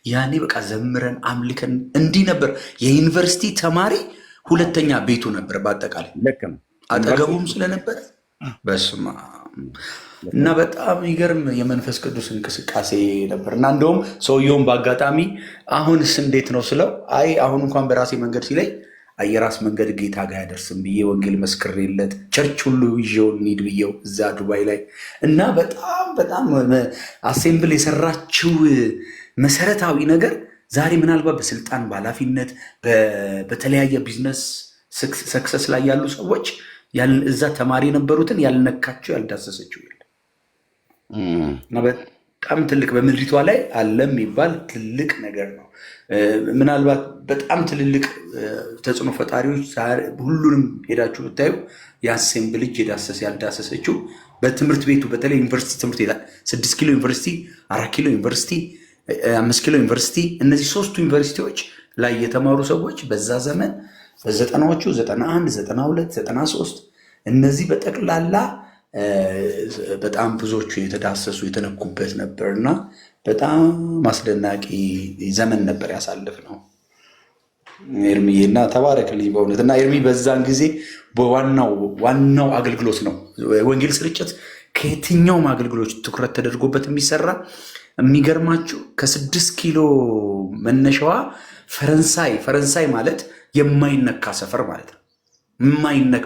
ያኔ በቃ ዘምረን አምልከን እንዲህ ነበር። የዩኒቨርሲቲ ተማሪ ሁለተኛ ቤቱ ነበር በአጠቃላይ አጠገቡም ስለነበረ በስማ እና በጣም ይገርም የመንፈስ ቅዱስ እንቅስቃሴ ነበር። እና እንደውም ሰውየውም በአጋጣሚ አሁንስ እንዴት ነው ስለው፣ አይ አሁን እንኳን በራሴ መንገድ ሲለኝ የራስ መንገድ ጌታ ጋር ያደርስም ብዬ ወንጌል መስክሬለት ቸርች ሁሉ ይዤው እንሂድ ብዬው እዛ ዱባይ ላይ እና በጣም አሴምብል የሰራችው መሰረታዊ ነገር ዛሬ ምናልባት በስልጣን በኃላፊነት በተለያየ ቢዝነስ ሰክሰስ ላይ ያሉ ሰዎች እዛ ተማሪ የነበሩትን ያልነካቸው ያልዳሰሰችው የለም እና በጣም ትልቅ በምድሪቷ ላይ አለ የሚባል ትልቅ ነገር ነው። ምናልባት በጣም ትልልቅ ተጽዕኖ ፈጣሪዎች ሁሉንም ሄዳችሁ ብታዩ የአሴምብል እጅ ያልዳሰሰችው በትምህርት ቤቱ በተለይ ዩኒቨርሲቲ ትምህርት ቤት 6 ኪሎ ዩኒቨርሲቲ፣ 4 ኪሎ ዩኒቨርሲቲ፣ 5 ኪሎ ዩኒቨርሲቲ እነዚህ 3ቱ ዩኒቨርሲቲዎች ላይ የተማሩ ሰዎች በዛ ዘመን በ90ዎቹ 91 92 93 እነዚህ በጠቅላላ በጣም ብዙዎቹ የተዳሰሱ የተነኩበት ነበር እና በጣም አስደናቂ ዘመን ነበር ያሳለፍነው። ኤርሚዬ እና ተባረክልኝ በእውነት እና ኤርሚ በዛን ጊዜ ዋናው አገልግሎት ነው ወንጌል ስርጭት ከየትኛውም አገልግሎት ትኩረት ተደርጎበት የሚሰራ የሚገርማችሁ ከ6 ኪሎ መነሻዋ ፈረንሳይ ማለት የማይነካ ሰፈር ማለት ነው።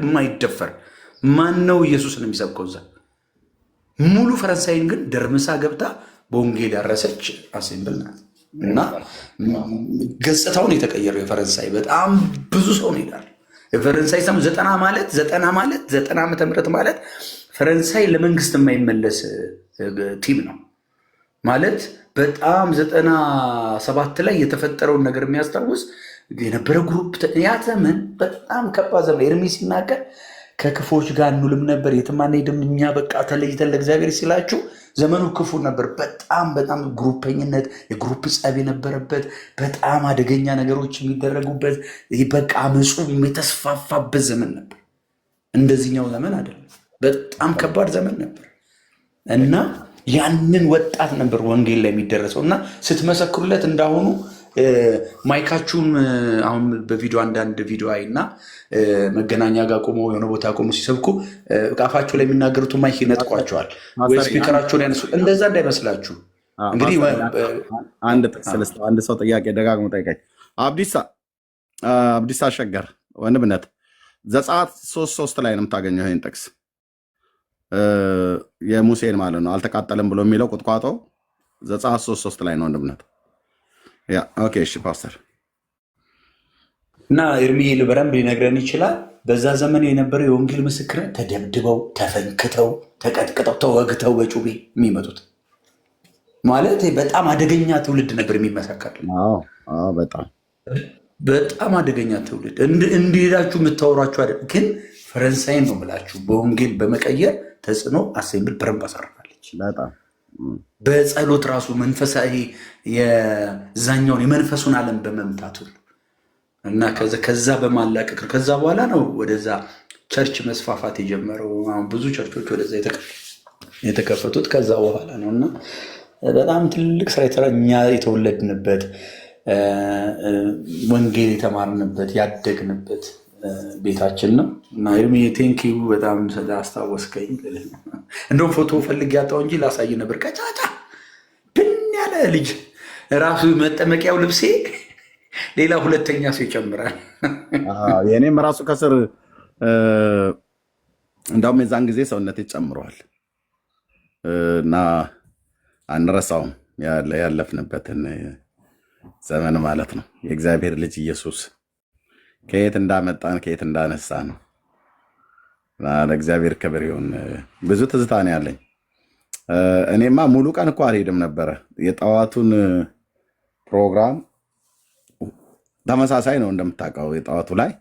የማይደፈር ማን ነው ኢየሱስን የሚሰብከው እዛ ሙሉ ፈረንሳይን ግን ደርምሳ ገብታ በወንጌል ያረሰች አሴምብል ናት እና ገጽታውን የተቀየረው የፈረንሳይ በጣም ብዙ ሰው ነው ይላል። የፈረንሳይ ሰሙ 90 ዓመተ ምህረት ማለት ፈረንሳይ ለመንግስት የማይመለስ ቲም ነው ማለት በጣም 97 ላይ የተፈጠረውን ነገር የሚያስታውስ የነበረ ግሩፕ ያ ዘመን በጣም ከባድ ዘመን። ኤርሚ ሲናገር ከክፎች ጋር እንውልም ነበር የትም አንሄድም እኛ በቃ ተለይተን ለእግዚአብሔር ሲላችሁ ዘመኑ ክፉ ነበር። በጣም ግሩፐኝነት የግሩፕ ጸብ የነበረበት በጣም አደገኛ ነገሮች የሚደረጉበት በቃ አመፁ የተስፋፋበት ዘመን ነበር። እንደዚህኛው ዘመን አይደለም። በጣም ከባድ ዘመን ነበር እና ያንን ወጣት ነበር ወንጌል ላይ የሚደረሰው እና ስትመሰክሩለት እንዳሁኑ ማይካችሁም አሁን በቪዲዮ አንዳንድ ቪዲዮ አይና መገናኛ ጋር ቆሞ የሆነ ቦታ ቆሞ ሲሰብኩ ቃፋቸው ላይ የሚናገሩት ማይክ ይነጥቋቸዋል ወይ ስፒከራቸውን ያነሱ። እንደዛ እንዳይመስላችሁ እንግዲህ አንድ ሰው ጥያቄ ደጋግሞ ጠይቀኝ። አብዲሳ አሸገር ወንድምነት ዘጸአት 3:3 ላይ ነው የምታገኘው ይህን ጥቅስ የሙሴን ማለት ነው አልተቃጠለም ብሎ የሚለው ቁጥቋጦ ዘጸአት 3:3 ላይ ነው ወንድምነት። ያ ኦኬ እሺ ፓስተር እና ኤርሚዬ በደንብ ሊነግረን ይችላል። በዛ ዘመን የነበረው የወንጌል ምስክርን ተደብድበው ተፈንክተው ተቀጥቅጠው ተወግተው በጩቤ የሚመጡት ማለት በጣም አደገኛ ትውልድ ነበር የሚመሰከር። በጣም አደገኛ ትውልድ እንዲሄዳችሁ የምታወሯችሁ አይደል። ግን ፈረንሳይን ነው የምላችሁ በወንጌል በመቀየር ተጽዕኖ አሴምብል በረንብ አሳርፋለች። በጸሎት ራሱ መንፈሳዊ የዛኛውን የመንፈሱን ዓለም በመምታት ሁሉ እና ከዛ በማላቀቅ ከዛ በኋላ ነው ወደዛ ቸርች መስፋፋት የጀመረው። አሁን ብዙ ቸርቾች ወደዛ የተከፈቱት ከዛ በኋላ ነው። እና በጣም ትልቅ ስራ የተሰራ እኛ የተወለድንበት ወንጌል የተማርንበት ያደግንበት ቤታችን ነው። እና ኤርሚ ቴንኪው በጣም አስታወስከኝ። እንደውም ፎቶ ፈልግ ያጣው እንጂ ላሳይ ነበር። ቀጫጫ ብን ያለ ልጅ ራሱ መጠመቂያው ልብሴ ሌላ ሁለተኛ ሰው ይጨምራል። የእኔም ራሱ ከስር እንዳውም የዛን ጊዜ ሰውነቴ ጨምረዋል እና አንረሳውም ያለፍንበትን ዘመን ማለት ነው። የእግዚአብሔር ልጅ ኢየሱስ ከየት እንዳመጣን ከየት እንዳነሳን ለእግዚአብሔር ክብር ይሁን። ብዙ ትዝታ ነው ያለኝ። እኔማ ሙሉ ቀን እኮ አልሄድም ነበረ። የጠዋቱን ፕሮግራም ተመሳሳይ ነው እንደምታውቀው። የጠዋቱ ላይ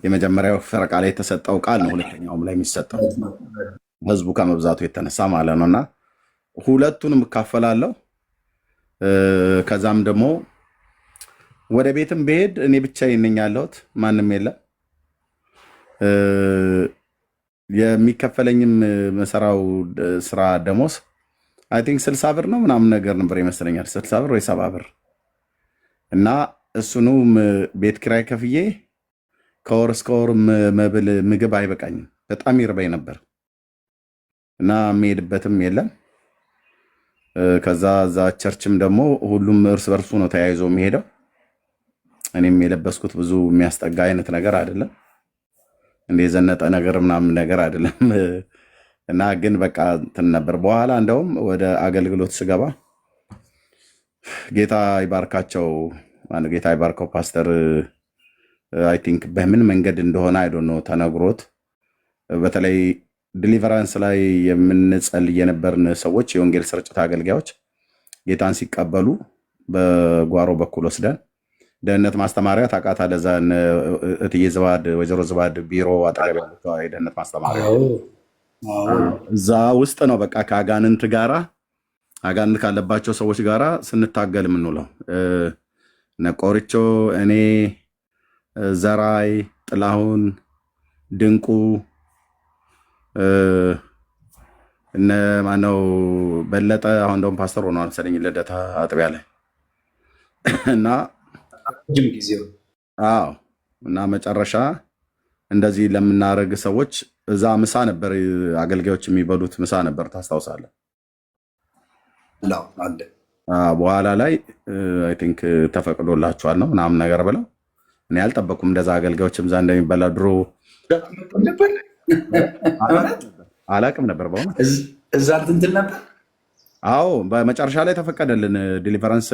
የመጀመሪያው ፈረቃ ላይ የተሰጠው ቃል ነው ሁለተኛውም ላይ የሚሰጠው ህዝቡ ከመብዛቱ የተነሳ ማለት ነው። እና ሁለቱንም እካፈላለሁ። ከዛም ደግሞ ወደ ቤትም ብሄድ እኔ ብቻዬን ነኝ ያለሁት፣ ማንም የለም። የሚከፈለኝም መሰራው ስራ ደሞዝ አይ ቲንክ 60 ብር ነው ምናምን ነገር ነበር ይመስለኛል፣ 60 ብር ወይ 70 ብር እና እሱንም ቤት ኪራይ ከፍዬ ከወር እስከ ወር መብል ምግብ አይበቃኝም። በጣም ይርበኝ ነበር እና የሚሄድበትም የለም። ከዛ እዛ ቸርችም ደግሞ ሁሉም እርስ በርሱ ነው ተያይዞ የሚሄደው። እኔም የለበስኩት ብዙ የሚያስጠጋ አይነት ነገር አይደለም፣ እንደ የዘነጠ ነገር ምናምን ነገር አይደለም። እና ግን በቃ እንትን ነበር። በኋላ እንደውም ወደ አገልግሎት ስገባ ጌታ ይባርካቸው ጌታ ይባርከው ፓስተር አይ ቲንክ በምን መንገድ እንደሆነ አይ ዶንት ኖ ተነግሮት በተለይ ዲሊቨራንስ ላይ የምንጸልይ የነበርን ሰዎች የወንጌል ስርጭት አገልጋዮች ጌታን ሲቀበሉ በጓሮ በኩል ወስደን ደህንነት ማስተማሪያ ታውቃታለህ፣ እዛ እትዬ ዝባድ ወይዘሮ ዝባድ ቢሮ አጠገብ ያለችው የደህንነት ማስተማሪያ እዛ ውስጥ ነው በቃ ከአጋንንት ጋራ አጋንንት ካለባቸው ሰዎች ጋራ ስንታገል የምንውለው። ነቆርቾ፣ እኔ፣ ዘራይ፣ ጥላሁን፣ ድንቁ እነ ማነው በለጠ አሁን ደግሞ ፓስተር ሆኗል መሰለኝ ልደታ አጥቢያ ላይ እና ጊዜው እና መጨረሻ እንደዚህ ለምናደርግ ሰዎች እዛ ምሳ ነበር፣ አገልጋዮች የሚበሉት ምሳ ነበር ታስታውሳለህ? በኋላ ላይ አይ ቲንክ ተፈቅዶላችኋል ነው ምናምን ነገር ብለው እኔ አልጠበኩም እንደዛ አገልጋዮችም እዛ እንደሚበላ ድሮ አላቅም ነበር በእውነት እዛ እንትን ነበር። አዎ በመጨረሻ ላይ ተፈቀደልን። ዲሊቨራንስ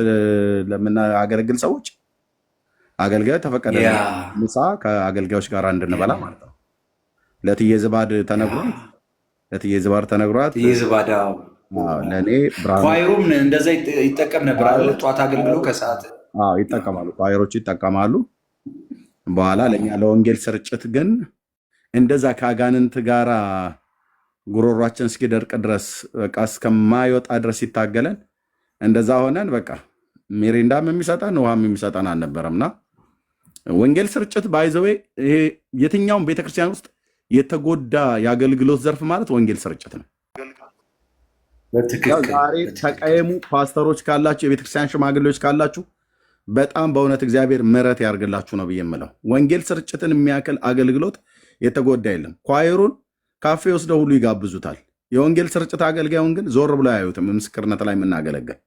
ለምናገለግል ሰዎች አገልጋዮች ተፈቀደልን ምሳ ከአገልጋዮች ጋር እንድንበላ ማለት ነው። ለእትዬ ዝባድ ተነግሯት ዝባድ ለእኔ ኳይሩም እንደዛ ይጠቀም ነበር አለ። ጠዋት አገልግሎ ከሰዓት ይጠቀማሉ፣ ኳይሮቹ ይጠቀማሉ። በኋላ ለእኛ ለወንጌል ስርጭት ግን እንደዛ ከአጋንንት ጋራ ጉሮሯችን እስኪደርቅ ድረስ በቃ እስከማይወጣ ድረስ ይታገለን። እንደዛ ሆነን በቃ ሜሪንዳም የሚሰጠን ውሃም የሚሰጠን አልነበረምና ወንጌል ስርጭት ባይዘዌ ይሄ የትኛውም ቤተክርስቲያን ውስጥ የተጎዳ የአገልግሎት ዘርፍ ማለት ወንጌል ስርጭት ነው። ዛሬ ተቀየሙ ፓስተሮች ካላችሁ፣ የቤተክርስቲያን ሽማግሌዎች ካላችሁ በጣም በእውነት እግዚአብሔር ምሕረት ያርግላችሁ ነው ብዬ የምለው። ወንጌል ስርጭትን የሚያክል አገልግሎት የተጎዳ የለም። ኳየሩን ካፌ ወስደው ሁሉ ይጋብዙታል። የወንጌል ስርጭት አገልጋዩን ግን ዞር ብሎ አያዩትም። ምስክርነት ላይ የምናገለግል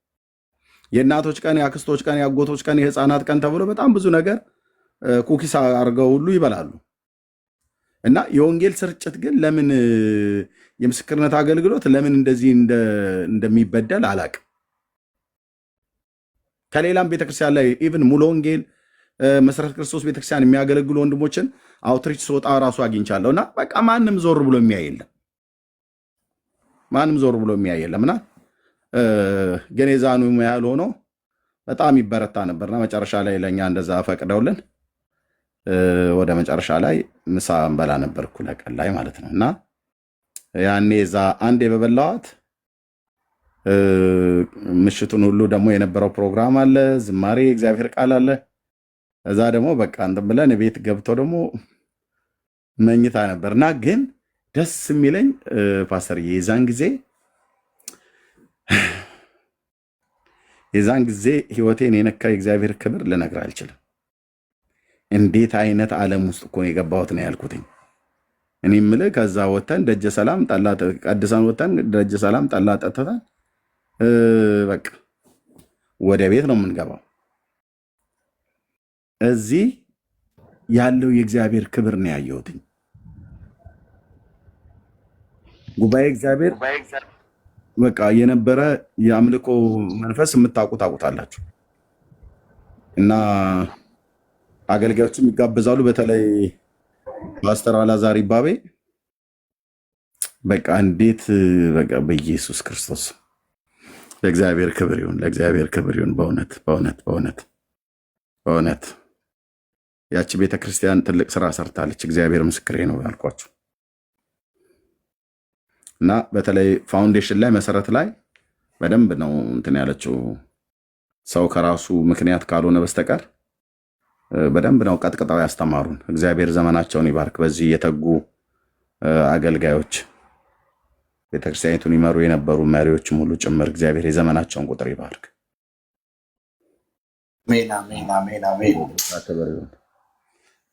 የእናቶች ቀን፣ የአክስቶች ቀን፣ የአጎቶች ቀን፣ የህፃናት ቀን ተብሎ በጣም ብዙ ነገር ኩኪስ አድርገው ሁሉ ይበላሉ። እና የወንጌል ስርጭት ግን ለምን የምስክርነት አገልግሎት ለምን እንደዚህ እንደሚበደል አላቅም። ከሌላም ቤተክርስቲያን ላይ ኢቭን ሙሉ ወንጌል መሰረት ክርስቶስ ቤተክርስቲያን የሚያገለግሉ ወንድሞችን አውትሪች ስወጣ ራሱ አግኝቻለሁ እና በቃ ማንም ዞር ብሎ የሚያይ የለም እና ግን የዛኑ ያህል ሆኖ በጣም ይበረታ ነበርና መጨረሻ ላይ ለእኛ እንደዛ ፈቅደውልን ወደ መጨረሻ ላይ ምሳ እንበላ ነበርኩ ለቀን ላይ ማለት ነው። እና ያኔ እዛ አንዴ በበላዋት ምሽቱን ሁሉ ደግሞ የነበረው ፕሮግራም አለ፣ ዝማሬ፣ እግዚአብሔር ቃል አለ። እዛ ደግሞ በቃ እንትን ብለን ቤት ገብቶ ደግሞ መኝታ ነበርና ግን ደስ የሚለኝ ፓስተር የዛን ጊዜ ህይወቴን የነካ የእግዚአብሔር ክብር ልነግር አልችልም። እንዴት አይነት ዓለም ውስጥ እኮ ነው የገባሁት ነው ያልኩትኝ። እኔ የምልህ ከዛ ወተን ደጀ ሰላም ጠላ ቀድሰን ወተን ደጀ ሰላም ጠላ ጠጥተን በቃ ወደ ቤት ነው የምንገባው። እዚህ ያለው የእግዚአብሔር ክብር ነው ያየሁትኝ። ጉባኤ እግዚአብሔር በቃ የነበረ የአምልኮ መንፈስ ታውቁታላችሁ። እና አገልጋዮችም ይጋበዛሉ። በተለይ ፓስተር አላዛር ይባቤ በቃ እንዴት በቃ በኢየሱስ ክርስቶስ ለእግዚአብሔር ክብር ይሁን። በእውነት ያቺ ቤተክርስቲያን ትልቅ ስራ ሰርታለች። እግዚአብሔር ምስክሬ ነው ያልኳችሁ። እና በተለይ ፋውንዴሽን ላይ መሰረት ላይ በደንብ ነው እንትን ያለችው። ሰው ከራሱ ምክንያት ካልሆነ በስተቀር በደንብ ነው ቀጥቅጠው ያስተማሩን። እግዚአብሔር ዘመናቸውን ይባርክ። በዚህ የተጉ አገልጋዮች ቤተክርስቲያኒቱን ይመሩ የነበሩ መሪዎችም ሁሉ ጭምር እግዚአብሔር የዘመናቸውን ቁጥር ይባርክ።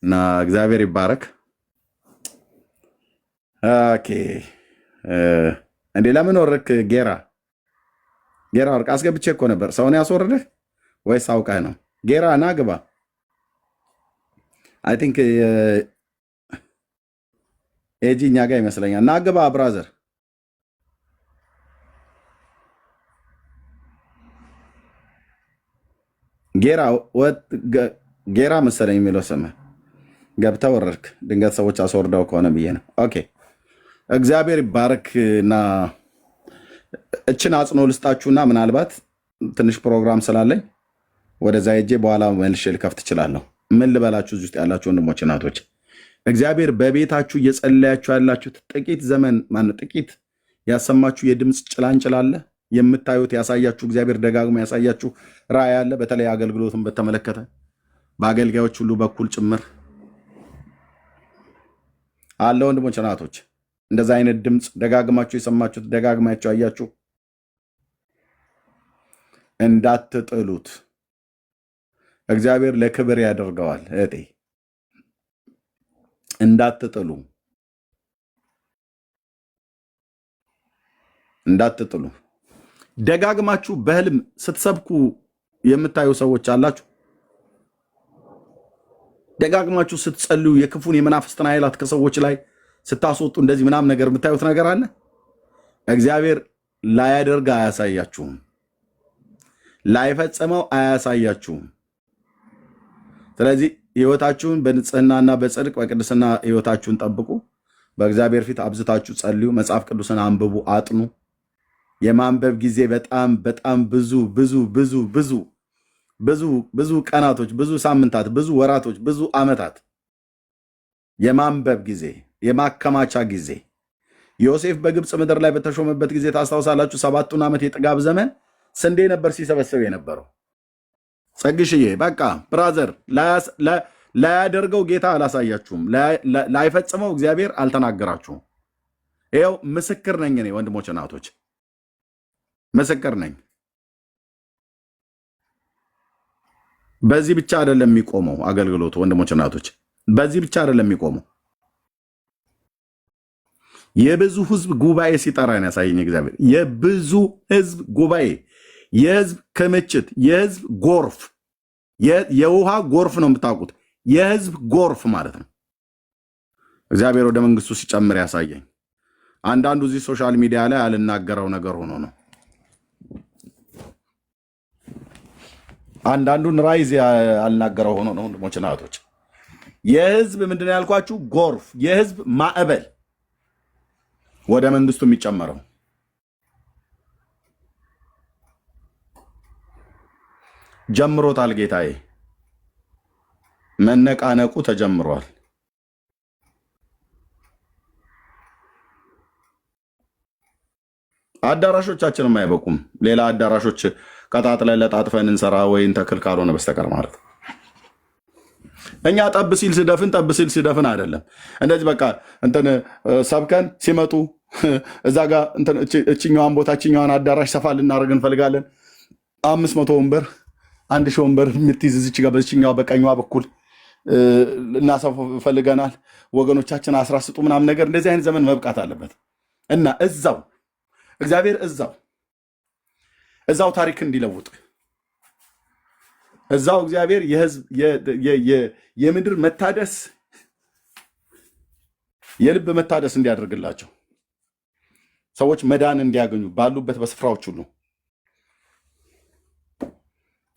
እና እግዚአብሔር ይባረክ። ኦኬ እንዴ ለምን ወርክ? ጌራ ወርቅ አስገብቼ እኮ ነበር። ሰውን ያስወርድህ ወይስ አውቀህ ነው? ጌራ ና ግባ። አይ ቲንክ ኤጂ እኛ ጋር ይመስለኛል። ና ግባ ብራዘር። ጌራ መሰለኝ የሚለው ስምህ። ገብተህ ወረድክ። ድንገት ሰዎች አስወርደው ከሆነ ብዬ ነው። ኦኬ እግዚአብሔር ይባረክ። እና እችን አጽኖ ልስጣችሁና ምናልባት ትንሽ ፕሮግራም ስላለኝ ወደዛ ሄጄ በኋላ መልሼ ልከፍት እችላለሁ። ምን ልበላችሁ እዚህ ውስጥ ያላችሁ ወንድሞች እናቶች፣ እግዚአብሔር በቤታችሁ እየጸለያችሁ ያላችሁት ጥቂት ዘመን ጥቂት ያሰማችሁ የድምፅ ጭላንጭል አለ። የምታዩት ያሳያችሁ እግዚአብሔር ደጋግሞ ያሳያችሁ ራእይ አለ። በተለይ አገልግሎትን በተመለከተ በአገልጋዮች ሁሉ በኩል ጭምር አለ። ወንድሞች እናቶች፣ እንደዛ አይነት ድምፅ ደጋግማችሁ የሰማችሁት ደጋግማችሁ ያያችሁ እንዳትጥሉት። እግዚአብሔር ለክብር ያደርገዋል። እቴ እንዳትጥሉ። ደጋግማችሁ በህልም ስትሰብኩ የምታዩ ሰዎች አላችሁ። ደጋግማችሁ ስትጸልዩ የክፉን የመናፍስትን ኃይላት ከሰዎች ላይ ስታስወጡ እንደዚህ ምናምን ነገር የምታዩት ነገር አለ። እግዚአብሔር ላያደርግ አያሳያችሁም፣ ላይፈጽመው አያሳያችሁም። ስለዚህ ህይወታችሁን በንጽህናና በጽድቅ በቅድስና ህይወታችሁን ጠብቁ። በእግዚአብሔር ፊት አብዝታችሁ ጸልዩ። መጽሐፍ ቅዱስን አንብቡ፣ አጥኑ። የማንበብ ጊዜ በጣም በጣም ብዙ ቀናቶች፣ ብዙ ሳምንታት፣ ብዙ ወራቶች፣ ብዙ ዓመታት የማንበብ ጊዜ፣ የማከማቻ ጊዜ። ዮሴፍ በግብፅ ምድር ላይ በተሾመበት ጊዜ ታስታውሳላችሁ። 7ቱን ዓመት የጥጋብ ዘመን ስንዴ ነበር ሲሰበስብ የነበረው። ጸግሽዬ በቃ ብራዘር፣ ላያደርገው ጌታ አላሳያችሁም፣ ላይፈጽመው እግዚአብሔር አልተናገራችሁም። ይኸው ምስክር ነኝ እኔ ወንድሞች እናቶች፣ ምስክር ነኝ። በዚህ ብቻ አይደለም የሚቆመው አገልግሎቱ ወንድሞች እናቶች፣ በዚህ ብቻ አይደለም የሚቆመው። የብዙ ህዝብ ጉባኤ ሲጠራን ያሳየኝ እግዚአብሔር። የብዙ ህዝብ ጉባኤ፣ የህዝብ ክምችት፣ የህዝብ ጎርፍ፣ የውሃ ጎርፍ ነው የምታውቁት። የህዝብ ጎርፍ ማለት ነው። እግዚአብሔር ወደ መንግስቱ ሲጨምር ያሳየኝ። አንዳንዱ እዚህ ሶሻል ሚዲያ ላይ ያልናገረው ነገር ሆኖ ነው። አንዳንዱን ራይዝ ያልናገረው ሆኖ ነው። ወንድሞችና እህቶች የህዝብ ምንድን ያልኳችሁ ጎርፍ፣ የህዝብ ማዕበል ወደ መንግስቱ የሚጨመረው ጀምሮታል። ጌታዬ መነቃነቁ ተጀምሯል። አዳራሾቻችንም አይበቁም። ሌላ አዳራሾች ቀጣጥለን ለጣጥፈን እንሰራ ወይን ተክል ካልሆነ በስተቀር ማለት ነው። እኛ ጠብ ሲል ስደፍን አይደለም። እንደዚህ በቃ እንትን ሰብከን ሲመጡ እዛ ጋር እችኛዋን ቦታ እችኛዋን አዳራሽ ሰፋ ልናደርግ እንፈልጋለን። 500 ወንበር 1000 ወንበር የምትይዝ እዚች ጋር በዚችኛዋ በቀኛዋ በኩል እናሰፋ ፈልገናል። ወገኖቻችን አስራስጡ ምናምን ነገር እንደዚህ አይነት ዘመን መብቃት አለበት እና እዛው እግዚአብሔር እዛው ታሪክ እንዲለውጥ እዛው እግዚአብሔር የምድር መታደስ የልብ መታደስ እንዲያደርግላቸው ሰዎች መዳን እንዲያገኙ ባሉበት በስፍራዎች ሁሉ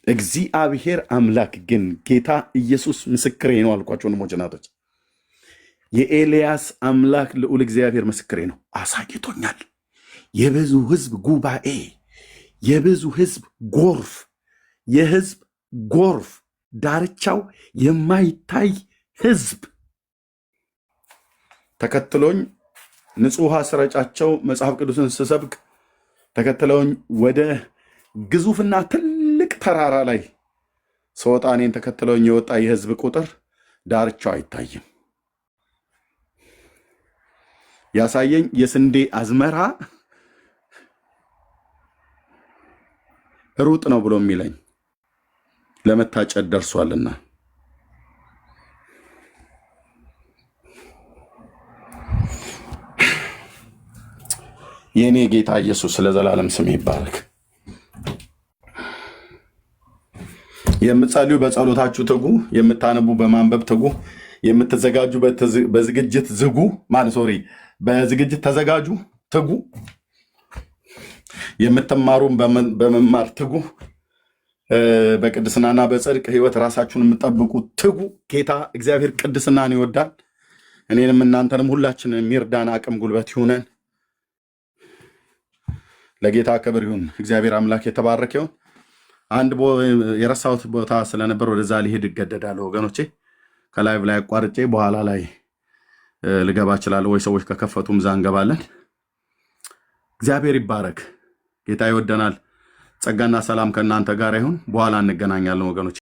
እግዚአብሔር አምላክ ግን ጌታ ኢየሱስ ምስክሬ ነው አልኳቸው። ወንድሞች እናቶች የኤልያስ አምላክ ልዑል እግዚአብሔር ምስክሬ ነው። አሳይቶኛል። የብዙ ህዝብ ጉባኤ፣ የብዙ ህዝብ ጎርፍ፣ የህዝብ ጎርፍ፣ ዳርቻው የማይታይ ህዝብ ተከትሎኝ ንጹህ ውሃ ስረጫቸው መጽሐፍ ቅዱስን ስሰብክ ተከትለውኝ ወደ ግዙፍና ትልቅ ተራራ ላይ ስወጣ እኔን ተከትለውኝ የወጣ የህዝብ ቁጥር ዳርቻው አይታይም። ያሳየኝ የስንዴ አዝመራ ሩጥ ነው ብሎ የሚለኝ ለመታጨድ ደርሷልና የኔ ጌታ ኢየሱስ ለዘላለም ስም ይባረክ። የምትጸልዩ በጸሎታችሁ ትጉ፣ የምታነቡ በማንበብ ትጉ፣ የምትዘጋጁ በዝግጅት ዝጉ። በዝግጅት ተዘጋጁ፣ ትጉ። የምትማሩም በመማር ትጉ። በቅድስናና በጽድቅ ህይወት ራሳችሁን የምጠብቁ ትጉ። ጌታ እግዚአብሔር ቅድስናን ይወዳል። እኔንም እናንተንም ሁላችንን የሚርዳን አቅም ጉልበት ይሁነን። ለጌታ ክብር ይሁን። እግዚአብሔር አምላክ የተባረከ ይሁን። አንድ የረሳሁት ቦታ ስለነበር ወደዛ ሊሄድ እገደዳለሁ ወገኖቼ። ከላይቭ ላይ አቋርጬ በኋላ ላይ ልገባ እችላለሁ፣ ወይ ሰዎች ከከፈቱም እዛ እንገባለን። እግዚአብሔር ይባረክ። ጌታ ይወደናል። ጸጋና ሰላም ከእናንተ ጋር ይሁን። በኋላ እንገናኛለን ወገኖች።